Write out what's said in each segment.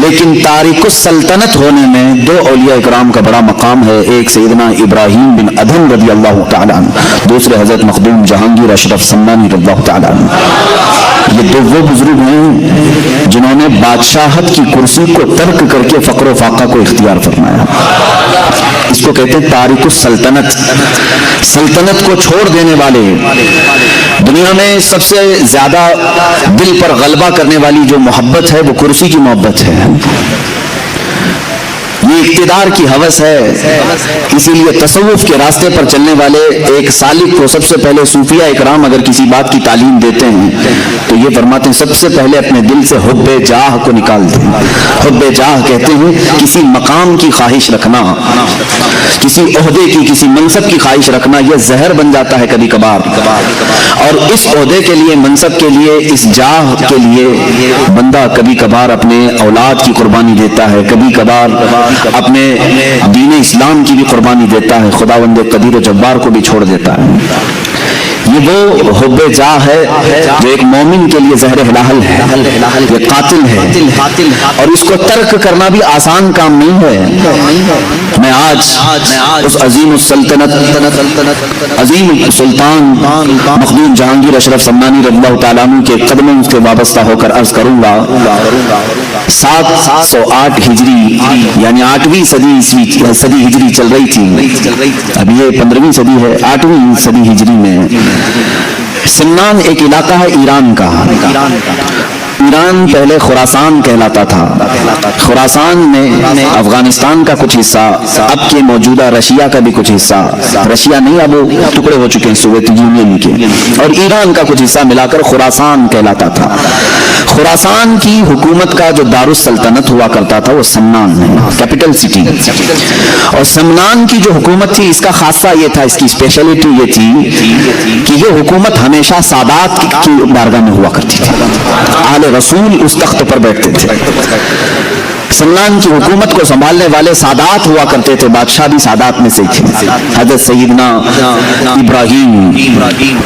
لیکن تارک السلطنت ہونے میں دو اولیاء اکرام کا بڑا مقام ہے، ایک سیدنا ابراہیم بن ادھم رضی اللہ تعالیٰ عنہ، دوسرے حضرت مخدوم جہانگیر اشرف سمنانی رضی اللہ تعالیٰ عنہ۔ یہ دو وہ بزرگ ہیں جنہوں نے بادشاہت کی کرسی کو ترک کر کے فقر و فاقہ کو اختیار فرمایا۔ اس کو کہتے ہیں تارک السلطنت، سلطنت کو چھوڑ دینے والے۔ دنیا میں سب سے زیادہ دل پر غلبہ کرنے والی جو محبت ہے وہ کرسی کی محبت ہے، یہ اقتدار کی ہوس ہے۔ اسی لیے تصوف کے راستے پر چلنے والے ایک سالک کو سب سے پہلے صوفیہ اکرام اگر کسی بات کی تعلیم دیتے ہیں تو یہ فرماتے ہیں سب سے پہلے اپنے دل سے حب جاہ کو نکال دیں۔ حب جاہ کہتے ہیں کسی مقام کی خواہش رکھنا، کسی عہدے کی، کسی منصب کی خواہش رکھنا، یہ زہر بن جاتا ہے کبھی کبھار، اور اس عہدے کے لیے، منصب کے لیے، اس جاہ کے لیے بندہ کبھی کبھار اپنے اولاد کی قربانی دیتا ہے، کبھی کبھار اپنے دین اسلام کی بھی قربانی دیتا ہے، خداوند قدیر و جبار کو بھی چھوڑ دیتا ہے۔ یہ وہ حب جاہ ہے جو ایک مومن کے لیے زہر ہلاہل ہے، یہ قاتل ہے، اور اس کو ترک کرنا بھی آسان کام نہیں ہے۔ میں آج اس عظیم السلطنت، عظیم سلطان مخدوم جہانگیر اشرف سمنانی رضی اللہ تعالیٰ عنہ کے قدموں سے وابستہ ہو کر عرض کروں گا 708 ہجری یعنی 8ویں صدی ہجری چل رہی تھی، اب یہ 15ویں صدی ہے، 8ویں صدی ہجری میں سمنان ایک علاقہ ہے ایران کا۔ ایران پہلے خراسان کہلاتا تھا، خراسان میں افغانستان کا کچھ حصہ، اب کے موجودہ رشیا کا بھی کچھ حصہ، رشیا نہیں اب وہ ٹکڑے ہو چکے ہیں سوویت یونین کے، اور ایران کا کچھ حصہ ملا کر خراسان کہلاتا تھا۔ خراسان کی حکومت کا جو دارالسلطنت ہوا کرتا تھا وہ سمنان ہے، کیپٹل سٹی، اور سمنان کی جو حکومت تھی اس کا خاصہ یہ تھا، اس کی اسپیشلٹی یہ تھی کہ یہ حکومت ہمیشہ سادات کی بارگاہ میں ہوا کرتی تھی، آل رسول اس تخت پر بیٹھتے تھے۔ سمنان کی حکومت کو سنبھالنے والے سادات ہوا کرتے تھے، بادشاہ بھی سادات میں سے تھے۔ حضرت سیدنا ابراہیم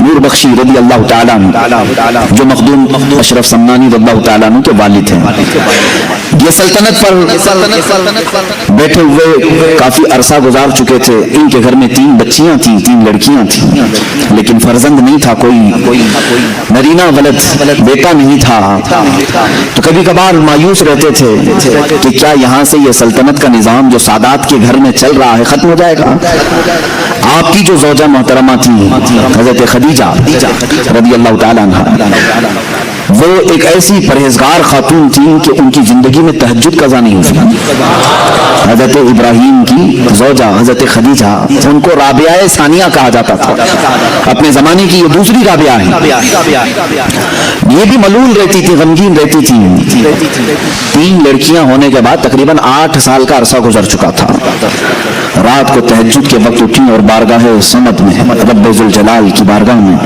نور بخشی رضی اللہ تعالیٰ عنہ جو مخدوم اشرف سمنانی رضی اللہ تعالیٰ عنہ کے والد ہیں، یہ سلطنت پر بیٹھے ہوئے کافی عرصہ گزار چکے تھے۔ ان کے گھر میں 3 بچیاں تھیں، 3 لڑکیاں تھیں، لیکن فرزند نہیں تھا، کوئی نرینہ ولد بیٹا نہیں تھا، تو کبھی کبھار مایوس رہتے تھے کہ کیا یہاں سے یہ سلطنت کا نظام جو سادات کے گھر میں چل رہا ہے ختم ہو جائے گا۔ آپ کی جو زوجہ محترمہ تھی حضرت خدیجہ رضی اللہ تعالیٰ عنہ، وہ ایک ایسی پرہیزگار خاتون تھی کہ ان کی زندگی میں تہجد قضا نہیں ہوئی۔ حضرت ابراہیم کی زوجہ حضرت خدیجہ، ان کو رابعہ ثانیہ کہا جاتا تھا، اپنے زمانے کی یہ دوسری رابعہ ہیں۔ یہ بھی ملول رہتی تھی، غمگین رہتی تھی۔ 3 لڑکیاں ہونے کے بعد تقریباً 8 سال کا عرصہ گزر چکا تھا۔ رات کو تہجد کے وقت اٹھی اور بارگاہ صمد میں، رب ذوالجلال کی بارگاہ میں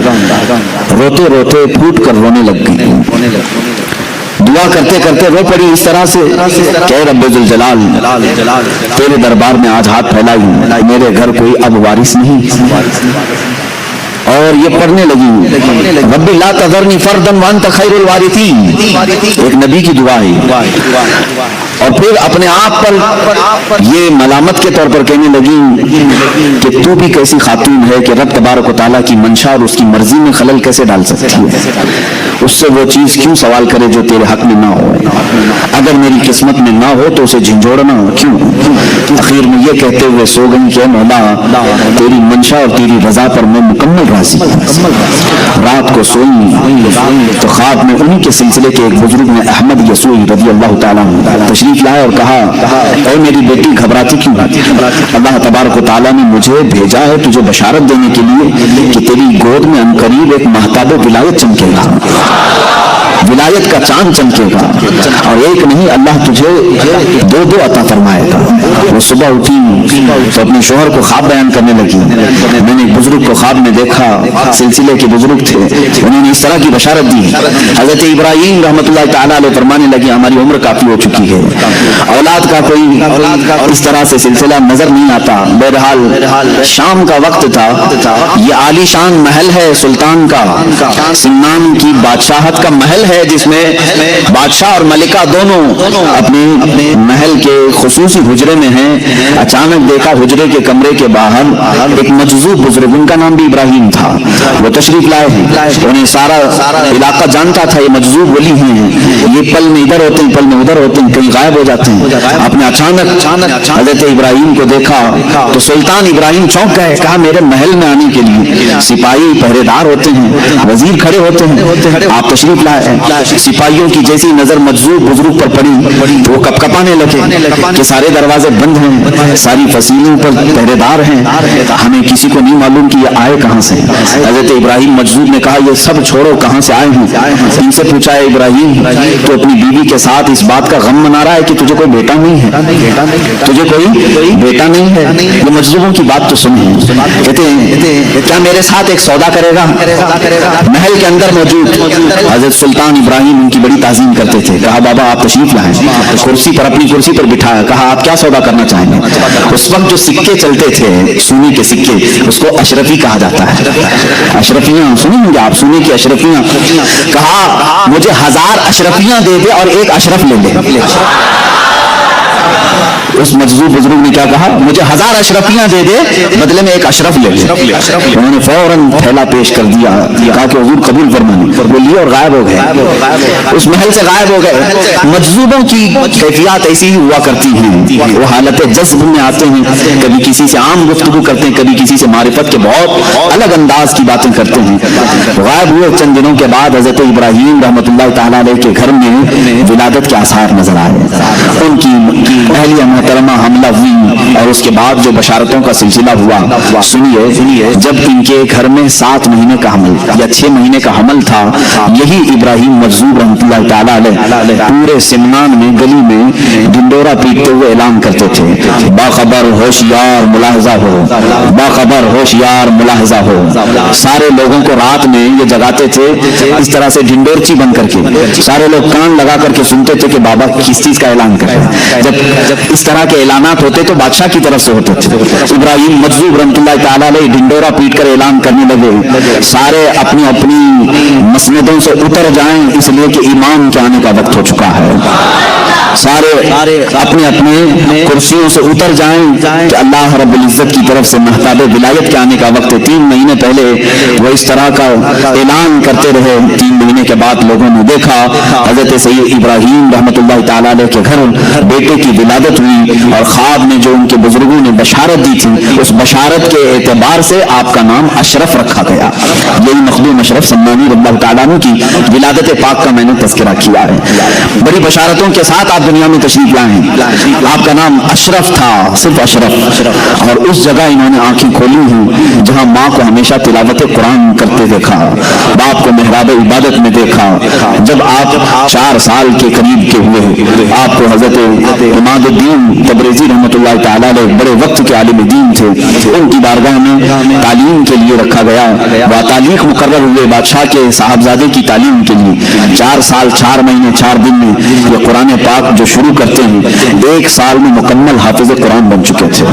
روتے روتے پھوٹ کر رونے لگ گئی، دعا کرتے کرتے رو پڑی اس طرح سے کہ اے رب ذوالجلال، تیرے دربار میں آج ہاتھ پھیلائی ہوں، میرے گھر کوئی اب وارث نہیں۔ اور یہ پڑھنے لگی رب لا تذرنی فردا وانت خیر الوارثین، ایک نبی کی دعا ہے، اور پھر اپنے آپ پر یہ ملامت کے طور پر کہنے لگی کہ تو بھی کیسی خاتون ہے کہ رب تبارک و تعالیٰ کی منشا اور اس کی مرضی میں خلل کیسے ڈال سکتی ہے، اس سے وہ چیز کیوں سوال کرے جو تیرے حق میں نہ ہو، اگر میری قسمت میں نہ ہو تو اسے جھنجھوڑنا کیوں۔ اخیر میں یہ کہتے ہوئے سو گئی کہ مولا تیری منشا اور تیری رضا پر میں مکمل راضی ہوں۔ رات کو سوئی تو خواب میں انہی کے سلسلے کے ایک بزرگ نے احمد یسوعی رضی اللہ تعالیٰ عنہ تشریف لائے اور کہا اے میری بیٹی گھبراتی کیوں؟ اللہ تبارک و تعالیٰ نے مجھے بھیجا ہے تجھے بشارت دینے کے لیے کہ تیری گود میں عنقریب ایک مہتاب ولایت چمکے گا، ولایت کا چاند چمکے گا، اور ایک نہیں اللہ تجھے 2 عطا فرمائے گا۔ وہ صبح اٹھی تو اپنے شوہر کو خواب بیان کرنے لگی، میں نے ایک بزرگ کو خواب میں دیکھا، سلسلے کے بزرگ تھے، انہوں نے اس طرح کی بشارت دی۔ حضرت ابراہیم رحمۃ اللہ تعالیٰ علیہ فرمانے لگے ہماری عمر کافی ہو چکی ہے، اولاد کا کوئی اس طرح سے سلسلہ نظر نہیں آتا۔ بہرحال شام کا وقت تھا، یہ عالی شان محل ہے سلطان کا، سمنان کی بادشاہت کا محل ہے جس میں بادشاہ اور ملکہ دونوں اپنے محل کے خصوصی حجرے میں ہیں. اچانک دیکھا حجرے کے کمرے کے باہر ایک مجذوب بزرگ، ان کا نام بھی ابراہیم تھا، وہ تشریف لائے ہیں. انہیں سارا علاقہ جانتا تھا یہ مجذوب ولی ہیں، یہ پل میں ادھر ہوتے ہیں پل میں ادھر ہوتے ہیں، کہیں غائب ہو جاتے ہیں. آپ نے اچانک حضرت ابراہیم کو دیکھا تو سلطان ابراہیم چونک گئے. کہا میرے محل میں آنے کے لیے سپاہی پہرے دار ہوتے ہیں، وزیر کھڑے ہوتے ہیں، آپ تشریف لائے. سپاہیوں کی جیسی نظر مجذوب بزرگ پر پڑی تو وہ کپکپانے لگے کہ سارے دروازے بند ہیں، ساری فصیلوں پر پہرے دار ہیں، ہمیں کسی کو نہیں معلوم کہ یہ آئے کہاں سے. حضرت ابراہیم مجذوب نے کہا یہ سب چھوڑو، کہاں سے آئے ہیں؟ ان سے پوچھا ہے ابراہیم تو اپنی بیوی کے ساتھ اس بات کا غم منا رہا ہے کہ تجھے کوئی بیٹا نہیں ہے، تجھے کوئی بیٹا نہیں ہے. یہ مجذوبوں کی بات تو سنیں. کہتے ہیں کیا میرے ساتھ ایک سودا کرے گا؟ محل کے اندر موجود حضرت سلطان ابراہیم ان کی بڑی تعظیم کرتے تھے. کہا بابا آپ تشریف لائیں. کرسی پر اپنی کرسی پر بٹھایا. کہا آپ کیا سودا کرنا چاہیں گے؟ اس وقت جو سکے چلتے تھے سونے کے سکے، اس کو اشرفی کہا جاتا ہے. اشرفیاں سنیں گے آپ، سونے کی اشرفیاں. کہا مجھے 1000 اشرفیاں دے دے اور ایک اشرف لے لے. اس مجذوب بزرگ نے کیا کہا؟ مجھے 1000 اشرفیاں دے دے، بدلے میں ایک اشرف لے لے. انہوں نے فوراً تھیلا پیش کر دیا. کہا کہ حضور قبول فرمائیں. وہ لیے اور غائب ہو گئے، اس محل سے غائب ہو گئے. مجذوبوں کی کیفیات ایسی ہی ہوا کرتی ہیں، وہ حالت جذب میں آتے ہیں، کبھی کسی سے عام گفتگو کرتے ہیں، کبھی کسی سے معرفت کے بہت الگ انداز کی باتیں کرتے ہیں. غائب ہوئے چند دنوں کے بعد حضرت ابراہیم رحمۃ اللہ تعالیٰ علیہ کے گھر میں ولادت کے آثار نظر آئے. ان کی اہلیہ محترمہ حملہ ہوئی اور اس کے بعد جو بشارتوں کا سلسلہ ہوا سنیے. جب ان کے گھر میں 7 مہینے کا حمل یا 6 مہینے کا حمل تھا، یہی ابراہیم مجذوب رحمۃ اللہ تعالیٰ علیہ پورے سمنان میں گلی میں ڈنڈورا پیٹتے ہوئے اعلان کرتے تھے باخبر ہوشیار ملاحظہ ہو، باخبر ہوشیار ملاحظہ ہو. سارے لوگوں کو رات میں یہ جگاتے تھے اس طرح سے ڈنڈورچی بن کر کے. سارے لوگ کان لگا کر کے سنتے تھے کہ بابا کس چیز کا اعلان کر رہے ہیں. جب اس طرح کے اعلانات ہوتے تو بادشاہ کی طرف سے ہوتے تھے. ابراہیم مجذوب رحمۃ اللہ تعالیٰ علیہ ڈنڈورا پیٹ کر اعلان کرنے لگے سارے اپنی اپنی مسندوں سے اتر جائیں، اس لیے کہ امام کے آنے کا وقت ہو چکا ہے. سارے اپنے اپنے کرسیوں سے اتر جائیں کہ اللہ رب العزت کی طرف سے مہتاب ولایت کے آنے کا وقت ہے. 3 مہینے پہلے وہ اس طرح کا اعلان کرتے رہے. 3 مہینے کے بعد لوگوں نے دیکھا حضرت سید ابراہیم رحمۃ اللہ تعالیٰ علیہ کے گھر بیٹے کی ولادت ہوئی، اور خواب میں جو ان کے بزرگوں نے بشارت دی تھی اس بشارت کے اعتبار سے آپ کا نام اشرف رکھا گیا. یہی مخدوم اشرف سمانی رضی اللہ تعالیٰ عنہ کی ولادت پاک کا میں نے تذکرہ کیا ہے. بڑی بشارتوں کے ساتھ آپ دنیا میں تشریف لائے. آپ کا نام اشرف تھا، صرف اشرف. اور اس جگہ انہوں نے آنکھیں کھولی ہیں جہاں ماں کو ہمیشہ تلاوت قرآن کرتے دیکھا، باپ کو محراب عبادت میں دیکھا. جب آپ 4 سال کے قریب کے ہوئے آپ کو حضرت امام الدین تبریزی رحمۃ اللہ تعالیٰ علیہ بڑے وقت کے عالم دین تھے، ان کی بارگاہ میں تعلیم کے لیے رکھا گیا. وہ تعلیق مقرر ہوئے بادشاہ کے صاحبزادے کی تعلیم کے لیے. 4 سال 4 مہینے 4 دن میں یہ قرآن پاک جو شروع کرتے ہیں 1 سال میں مکمل حافظ قرآن بن چکے تھے.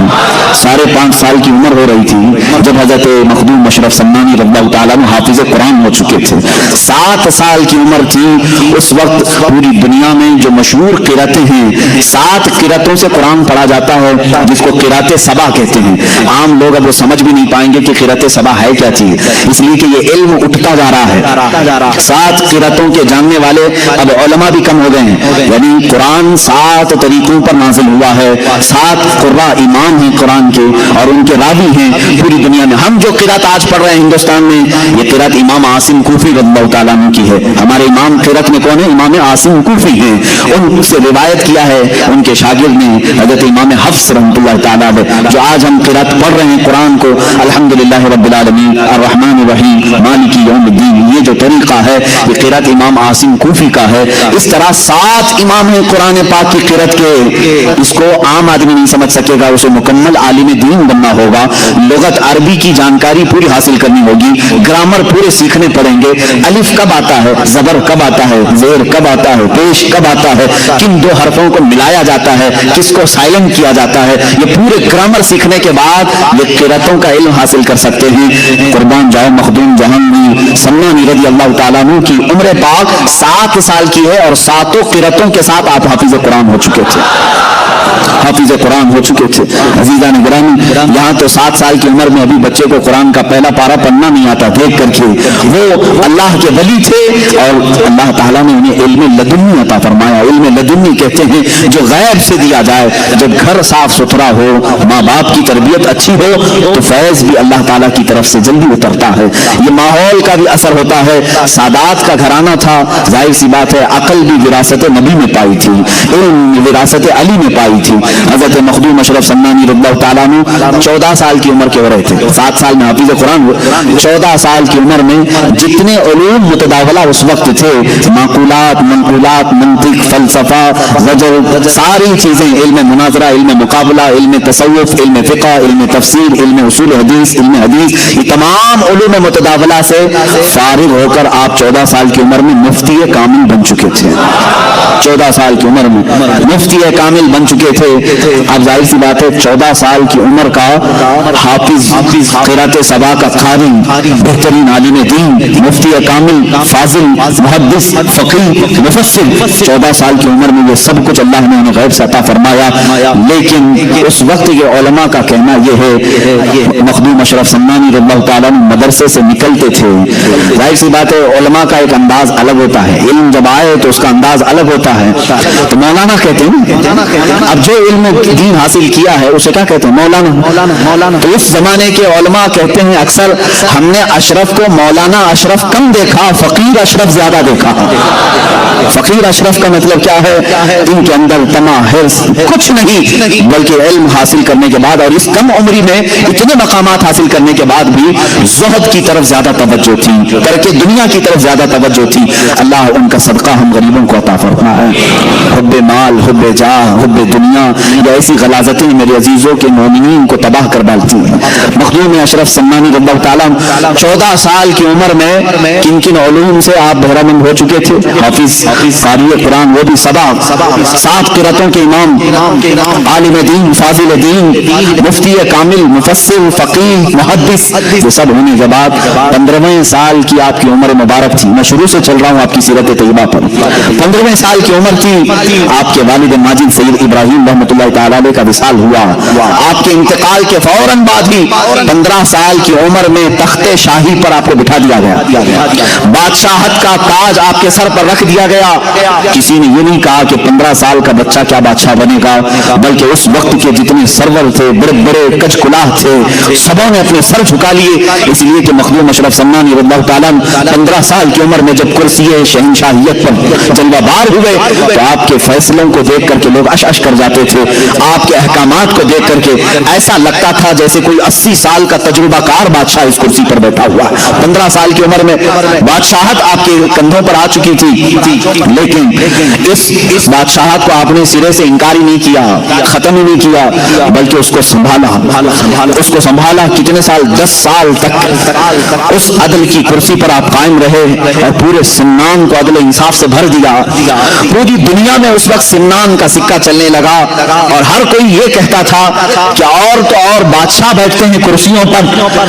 5.5 سال کی عمر ہو رہی تھی جب حضرت مخدوم اشرف سمانی رضی اللہ تعالیٰ عنہ حافظ قرآن ہو چکے تھے. 7 سال کی عمر تھی اس وقت. پوری دنیا میں جو مشہور قرأتیں ہیں 7 قرأتوں سے قرآن پڑھا جاتا ہے جس کو قرأت سبا کہتے ہیں. عام لوگ اب وہ سمجھ بھی نہیں پائیں گے کہ قرأت سبا ہے کیا چیز، اس لیے کہ یہ علم اٹھتا جا رہا ہے. 7 قرأتوں کے جاننے والے اب علماء بھی کم ہو گئے ہیں. یعنی قرآن 7 طریقوں پر نازل ہوا ہے. 7 قراء امام ہیں قرآن کے اور ان کے راوی ہیں پوری دنیا میں. ہم جو قرأت آج پڑھ رہے ہیں ہندوستان میں یہ قرأت امام عاصم کوفی رضی اللہ تعالیٰ عنہ کی ہے. ہمارے امام قرأت میں کون ہے؟ امام عاصم کوفی ہیں. ان سے روایت کیا ہے ان کے شاگرد نے حضرت امام حفص رحمۃ اللہ تعالیٰ علیہ. جو آج ہم قرأت پڑھ رہے ہیں قرآن کو الحمدللہ رب العالمین الرحمن الرحیم مالک یوم الدین، یہ جو طریقہ ہے یہ قرأت امام عاصم کوفی کا ہے. اس طرح 7 امام ہیں قرآن پاک کی قرأت کے اس کو عام آدمی نہیں سمجھ سکے گا، اسے مکمل عالم دین بننا ہوگا، لغت عربی کی جانکاری پوری حاصل کرنی ہوگی، گرامر پورے سیکھنے پڑیں گے، الف کب آتا ہے، زبر کب آتا ہے، زیر کب آتا ہے، پیش کب آتا ہے، کن دو حرفوں کو ملایا جاتا ہے، کس کو سائلنٹ کیا جاتا ہے، یہ پورے گرامر سیکھنے کے بعد یہ قرأتوں کا علم حاصل کر سکتے ہیں۔ قربان جائے مخدوم جہانگیر سمنانی رضی اللہ تعالیٰ عنہ کی عمر پاک 7 سال کی ہے اور 7 قرأتوں کے ساتھ آپ حافظ قرآن ہو چکے تھے، حافظ قرآن ہو چکے تھے۔ عزیزان گرامی، یہاں تو 7 سال کی عمر میں ابھی بچے کو قرآن کا پہلا پارہ پڑھنا نہیں آتا، دیکھ کر کے وہ اللہ کے ولی تھے اور اللہ تعالیٰ نے انہیں علم لدنی عطا فرمایا۔ علم لدنی کہتے ہیں جو غیب سے دیا جائے، جب گھر صاف ستھرا ہو، ماں باپ کی تربیت اچھی ہو تو فیض بھی اللہ تعالیٰ کی طرف سے جلدی اترتا ہے۔ یہ ماحول کا بھی اثر ہوتا ہے۔ سادات کا گھرانہ تھا، ظاہر سی بات ہے عقل بھی وراثت نبی میں پائی تھی، علم وراثت علی میں پائی تھی۔ حضرت مخدوم اشرف سمنانی رضی اللہ تعالیٰ عنہ 14 سال کی عمر کے ہو رہے تھے، 7 سال میں حافظ قرآن ہوئے، 14 سال کی عمر میں جتنے علوم متداولہ اس وقت تھے، معقولات، منقولات، منطق، فلسفہ، زجر، ساری چیزیں، علم مناظرہ، علم مقابلہ، علم تصوف، علم فقہ، علم تفسیر، علم اصول حدیث، علم حدیث، یہ تمام علوم متداولہ سے فارغ ہو کر آپ 14 سال کی عمر میں مفتی کامل بن چکے تھے۔ 14 سال کی عمر میں مفتی کامل بن چکے تھے۔ اب ظاہر سی بات ہے 14 سال کی عمر کا حافظ، قرأت سبا کا قاری، بہترین عالم دین، مفتی کامل، فاضل، محدث، فقیہ، مفسر، 14 سال کی عمر میں یہ سب کچھ اللہ نے انہیں غیب سے عطا فرمایا۔ لیکن اس وقت کے علماء کا کہنا یہ ہے، مخدوم اشرف سمنانی رضی اللہ تعالیٰ مدرسے سے نکلتے تھے، ظاہر سی بات ہے علماء کا ایک انداز الگ ہوتا ہے، علم جب آئے تو اس کا انداز الگ ہوتا ہے، تو مولانا کہتے ہیں۔ اب جو علم دین حاصل کیا ہے اسے کیا کہتے ہیں؟ مولانا۔ تو اس زمانے کے علماء کہتے ہیں اکثر ہم نے اشرف کو مولانا اشرف کم دیکھا، فقیر اشرف زیادہ دیکھا۔ فقیر اشرف کا مطلب کیا ہے؟ ان کے اندر طمع، حرص کچھ نہیں، بلکہ علم حاصل کرنے کے بعد اور اس کم عمری میں اتنے مقامات حاصل کرنے کے بعد بھی زہد کی طرف زیادہ توجہ تھی، ترک دنیا کی طرف زیادہ توجہ تھی۔ اللہ ان کا صدقہ ہم غریبوں کو عطا فرمائے۔ حب مال، حب جاہ، حب دنیا، یہ ایسی غلاظتیں میرے عزیزوں کے مومنین کو تباہ کر ڈالتی ہیں۔ مخدوم اشرف سمنانی رضی اللہ تعالیٰ 14 سال کی عمر میں کن کن علوم سے آپ بہرہ مند ہو چکے تھے؟ حافظ، قاری قرآن، وہ بھی 7 قرأتوں کے امام، عالم دین، فاضل دین، مفتی کامل، مفسر، فقیہ، محدث، یہ سب ہونے کے بعد 15ویں سال کی آپ کی عمر مبارک تھی۔ میں شروع سے چل رہا ہوں آپ کی سیرت طیبہ پر۔ 15ویں سال کی عمر تھی، آپ کے والد ماجد سید ابراہیم رحمۃ اللہ تعالیٰ علیہ کا وصال ہوا۔ آپ کے انتقال کے فوراً بعد ہی 15 سال کی عمر میں تخت شاہی پر آپ کو بٹھا دیا گیا، بادشاہت کا تاج آپ کے سر پر رکھ دیا گیا۔ کسی نے یہ نہیں کہا کہ 15 سال کا بچہ کیا بادشاہ بنے گا، بلکہ اس وقت کے جتنے سرور تھے، بڑے بڑے کج کلاه تھے، سبوں نے اپنے سر جھکا لیے، اس لیے کہ مخدوم اشرف سمنانی رضی اللہ تعالیٰ 15 سال کی عمر میں جب کرسی شہنشاہیت پر جلوہ بار ہوئے تو آپ کے فیصلوں کو دیکھ کر کے لوگ اش اش کر جاتے تھے، آپ کے احکامات کو دیکھ کر کے ایسا لگتا تھا جیسے کوئی 80 سال کا تجربہ کار بادشاہ اس کرسی پر بیٹھا ہوا۔ 15 سال کی عمر میں بادشاہت آپ کے کندھوں پر آ چکی تھی، لیکن اس بادشاہت کو آپ نے سرے سے انکار ہی نہیں کیا، ختم ہی نہیں کیا، بلکہ اس کو سنبھالا۔ کتنے سال؟ 10 سال تک اس عدل کی کرسی پر آپ قائم رہے اور پورے سمنان کو عدل انصاف سے بھر دیا۔ پوری دنیا میں اس وقت سمنان کا سکہ چلنے لگا اور ہر کوئی یہ کہتا تھا کہ اور تو اور بادشاہ بیٹھتے ہیں کرسیوں پر،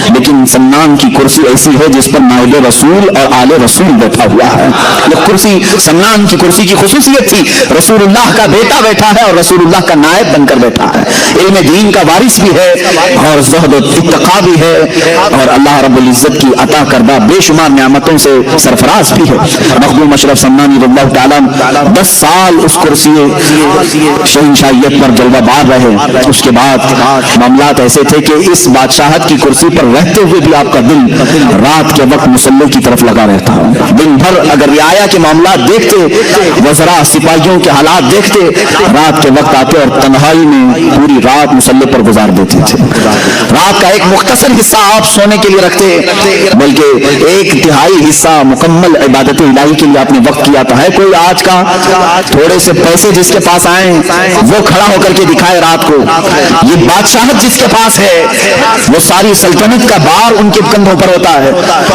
لیکن سمنان کی کرسی ایسی ہے جس پر نائب رسول اور آل رسول بیٹھا ہوا ہے۔ یہ کرسی سمنان کی کرسی کی خصوصیت تھی، رسول اللہ کا بیٹا بیٹھا ہے اور رسول اللہ کا نائب بن کر بیٹھا ہے، علم دین کا وارث بھی ہے اور زہد و اتقاء بھی ہے اور اللہ رب العزت کی عطا کردہ بے شمار نعمتوں سے سرفراز بھی ہے۔ مخدوم اشرف سمنانی رضی اللہ تعالیٰ 10 سال اس کرسی شہنشاہیت پر جلوہ بار رہے۔ اس کے بعد معاملات ایسے تھے کہ اس بادشاہت کی کرسی پر رہتے ہوئے بھی آپ کا دل رات کے وقت مصلی کی طرف لگا رہتا، دن بھر اگر رعایا کے معاملات دیکھتے، وزراء سپاہیوں کے حالات دیکھتے، رات کے وقت آتے اور تنہائی میں پوری رات مصلی پر گزار دیتے تھے۔ رات کا ایک مختصر حصہ آپ سونے کے لیے رکھتے، بلکہ 1/3 حصہ مکمل عبادت الہی کے لیے آپ نے وقت کیا تھا۔ ہے کوئی آج کا تھوڑے سے پیسے جس کے پاس آئیں وہ کھڑا ہو کر کے دکھائے رات کو. یہ بادشاہت جس کے پاس ہے وہ ساری سلطنت کا بار ان کے کندھوں پر ہوتا ہے,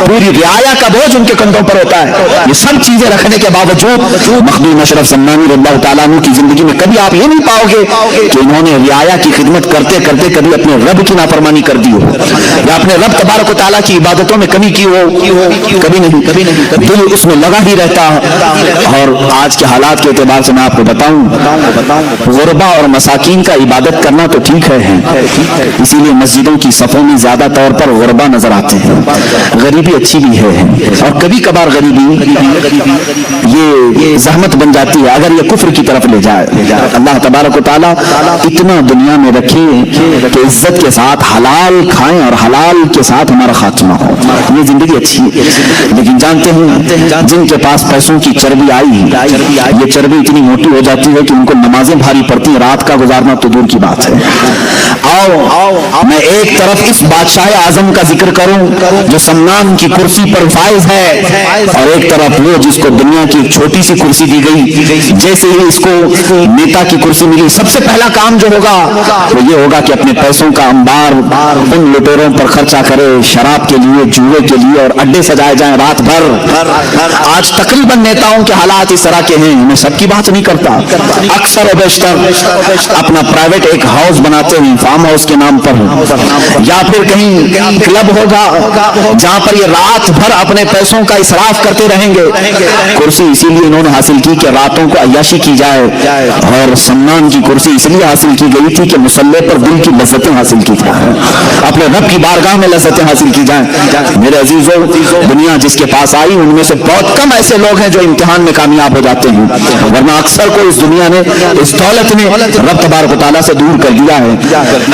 پوری رعایا کا بوجھ ان کے کندھوں پر ہوتا ہے. یہ سب چیزیں رکھنے کے باوجود مخدوم اشرف سمنانی رضی اللہ تعالیٰ عنہ کی زندگی میں کبھی آپ یہ نہیں پاؤ گے کہ انہوں نے رعایا کی خدمت کرتے کرتے کبھی اپنے رب کی نافرمانی کر دی ہو یا اپنے رب تبارک و تعالیٰ کی عبادتوں میں کمی کی ہو. کبھی نہیں. دل اس میں لگا ہی رہتا. اور آج کے حالات کے اعتبار سے میں آپ کو بتاؤں, غربا اور مساکین کا عبادت کرنا تو ٹھیک ہے, اسی لیے مسجدوں کی صفوں میں زیادہ طور پر غربا نظر آتے ہیں. غریبی اچھی بھی ہے اور کبھی کبھار غریبی یہ زحمت بن جاتی ہے اگر یہ کفر کی طرف لے جائے. اللہ تبارک و تعالیٰ اتنا دنیا میں رکھے کہ عزت کے ساتھ حلال کھائیں اور حلال کے ساتھ ہمارا خاتمہ ہو. یہ زندگی اچھی ہے, لیکن جانتے ہیں جن کے پاس پیسوں کی چربی آئی, یہ چربی اتنی موٹی ہو جاتی ہے کہ ان کو نمازیں بھاری پڑتی ہیں, رات کا گزارنا تو دور کی بات ہے. آؤ میں ایک طرف اس بادشاہ اعظم کا ذکر کروں جو سمنان کی کرسی پر فائز ہے, اور ایک طرف وہ جس کو دنیا کی ایک چھوٹی سی کرسی دی گئی. جیسے ہی اس کو نیتا کی کرسی ملی, سب سے پہلا کام جو ہوگا وہ یہ ہوگا کہ اپنے پیسوں کا انبار ان لٹوروں پر خرچہ کرے, شراب کے لیے, جوئے کے لیے, اور اڈے سجائے جائیں رات بھر. آج تقریباً نیتاؤں کے حالات اس طرح کے ہیں, میں سب کی بات نہیں کرتا, اکثر و بیشتر اپنا پرائیویٹ ایک ہاؤس بناتے ہیں, فارم ہاؤس کے نام پر, یا پھر کہیں کلب ہوگا جہاں پر یہ رات بھر اپنے پیسوں کا اسراف کرتے رہیں گے. کرسی اسی لیے انہوں نے حاصل کی کہ راتوں کو عیاشی کی جائے, اور سمنان کی کرسی اس لیے حاصل کی گئی تھی کہ مصلے پر دل کی لذتیں حاصل کی جائیں, اپنے رب کی بارگاہ میں لذتیں حاصل کی جائیں. میرے عزیزوں, دنیا جس کے پاس آئی ان میں سے بہت کم ایسے لوگ ہیں جو امتحان میں کامیاب ہو جاتے ہیں, ورنہ اکثر کو اس دنیا نے, اس دولت نے رب تبارک و تعالیٰ سے دور کر دیا ہے.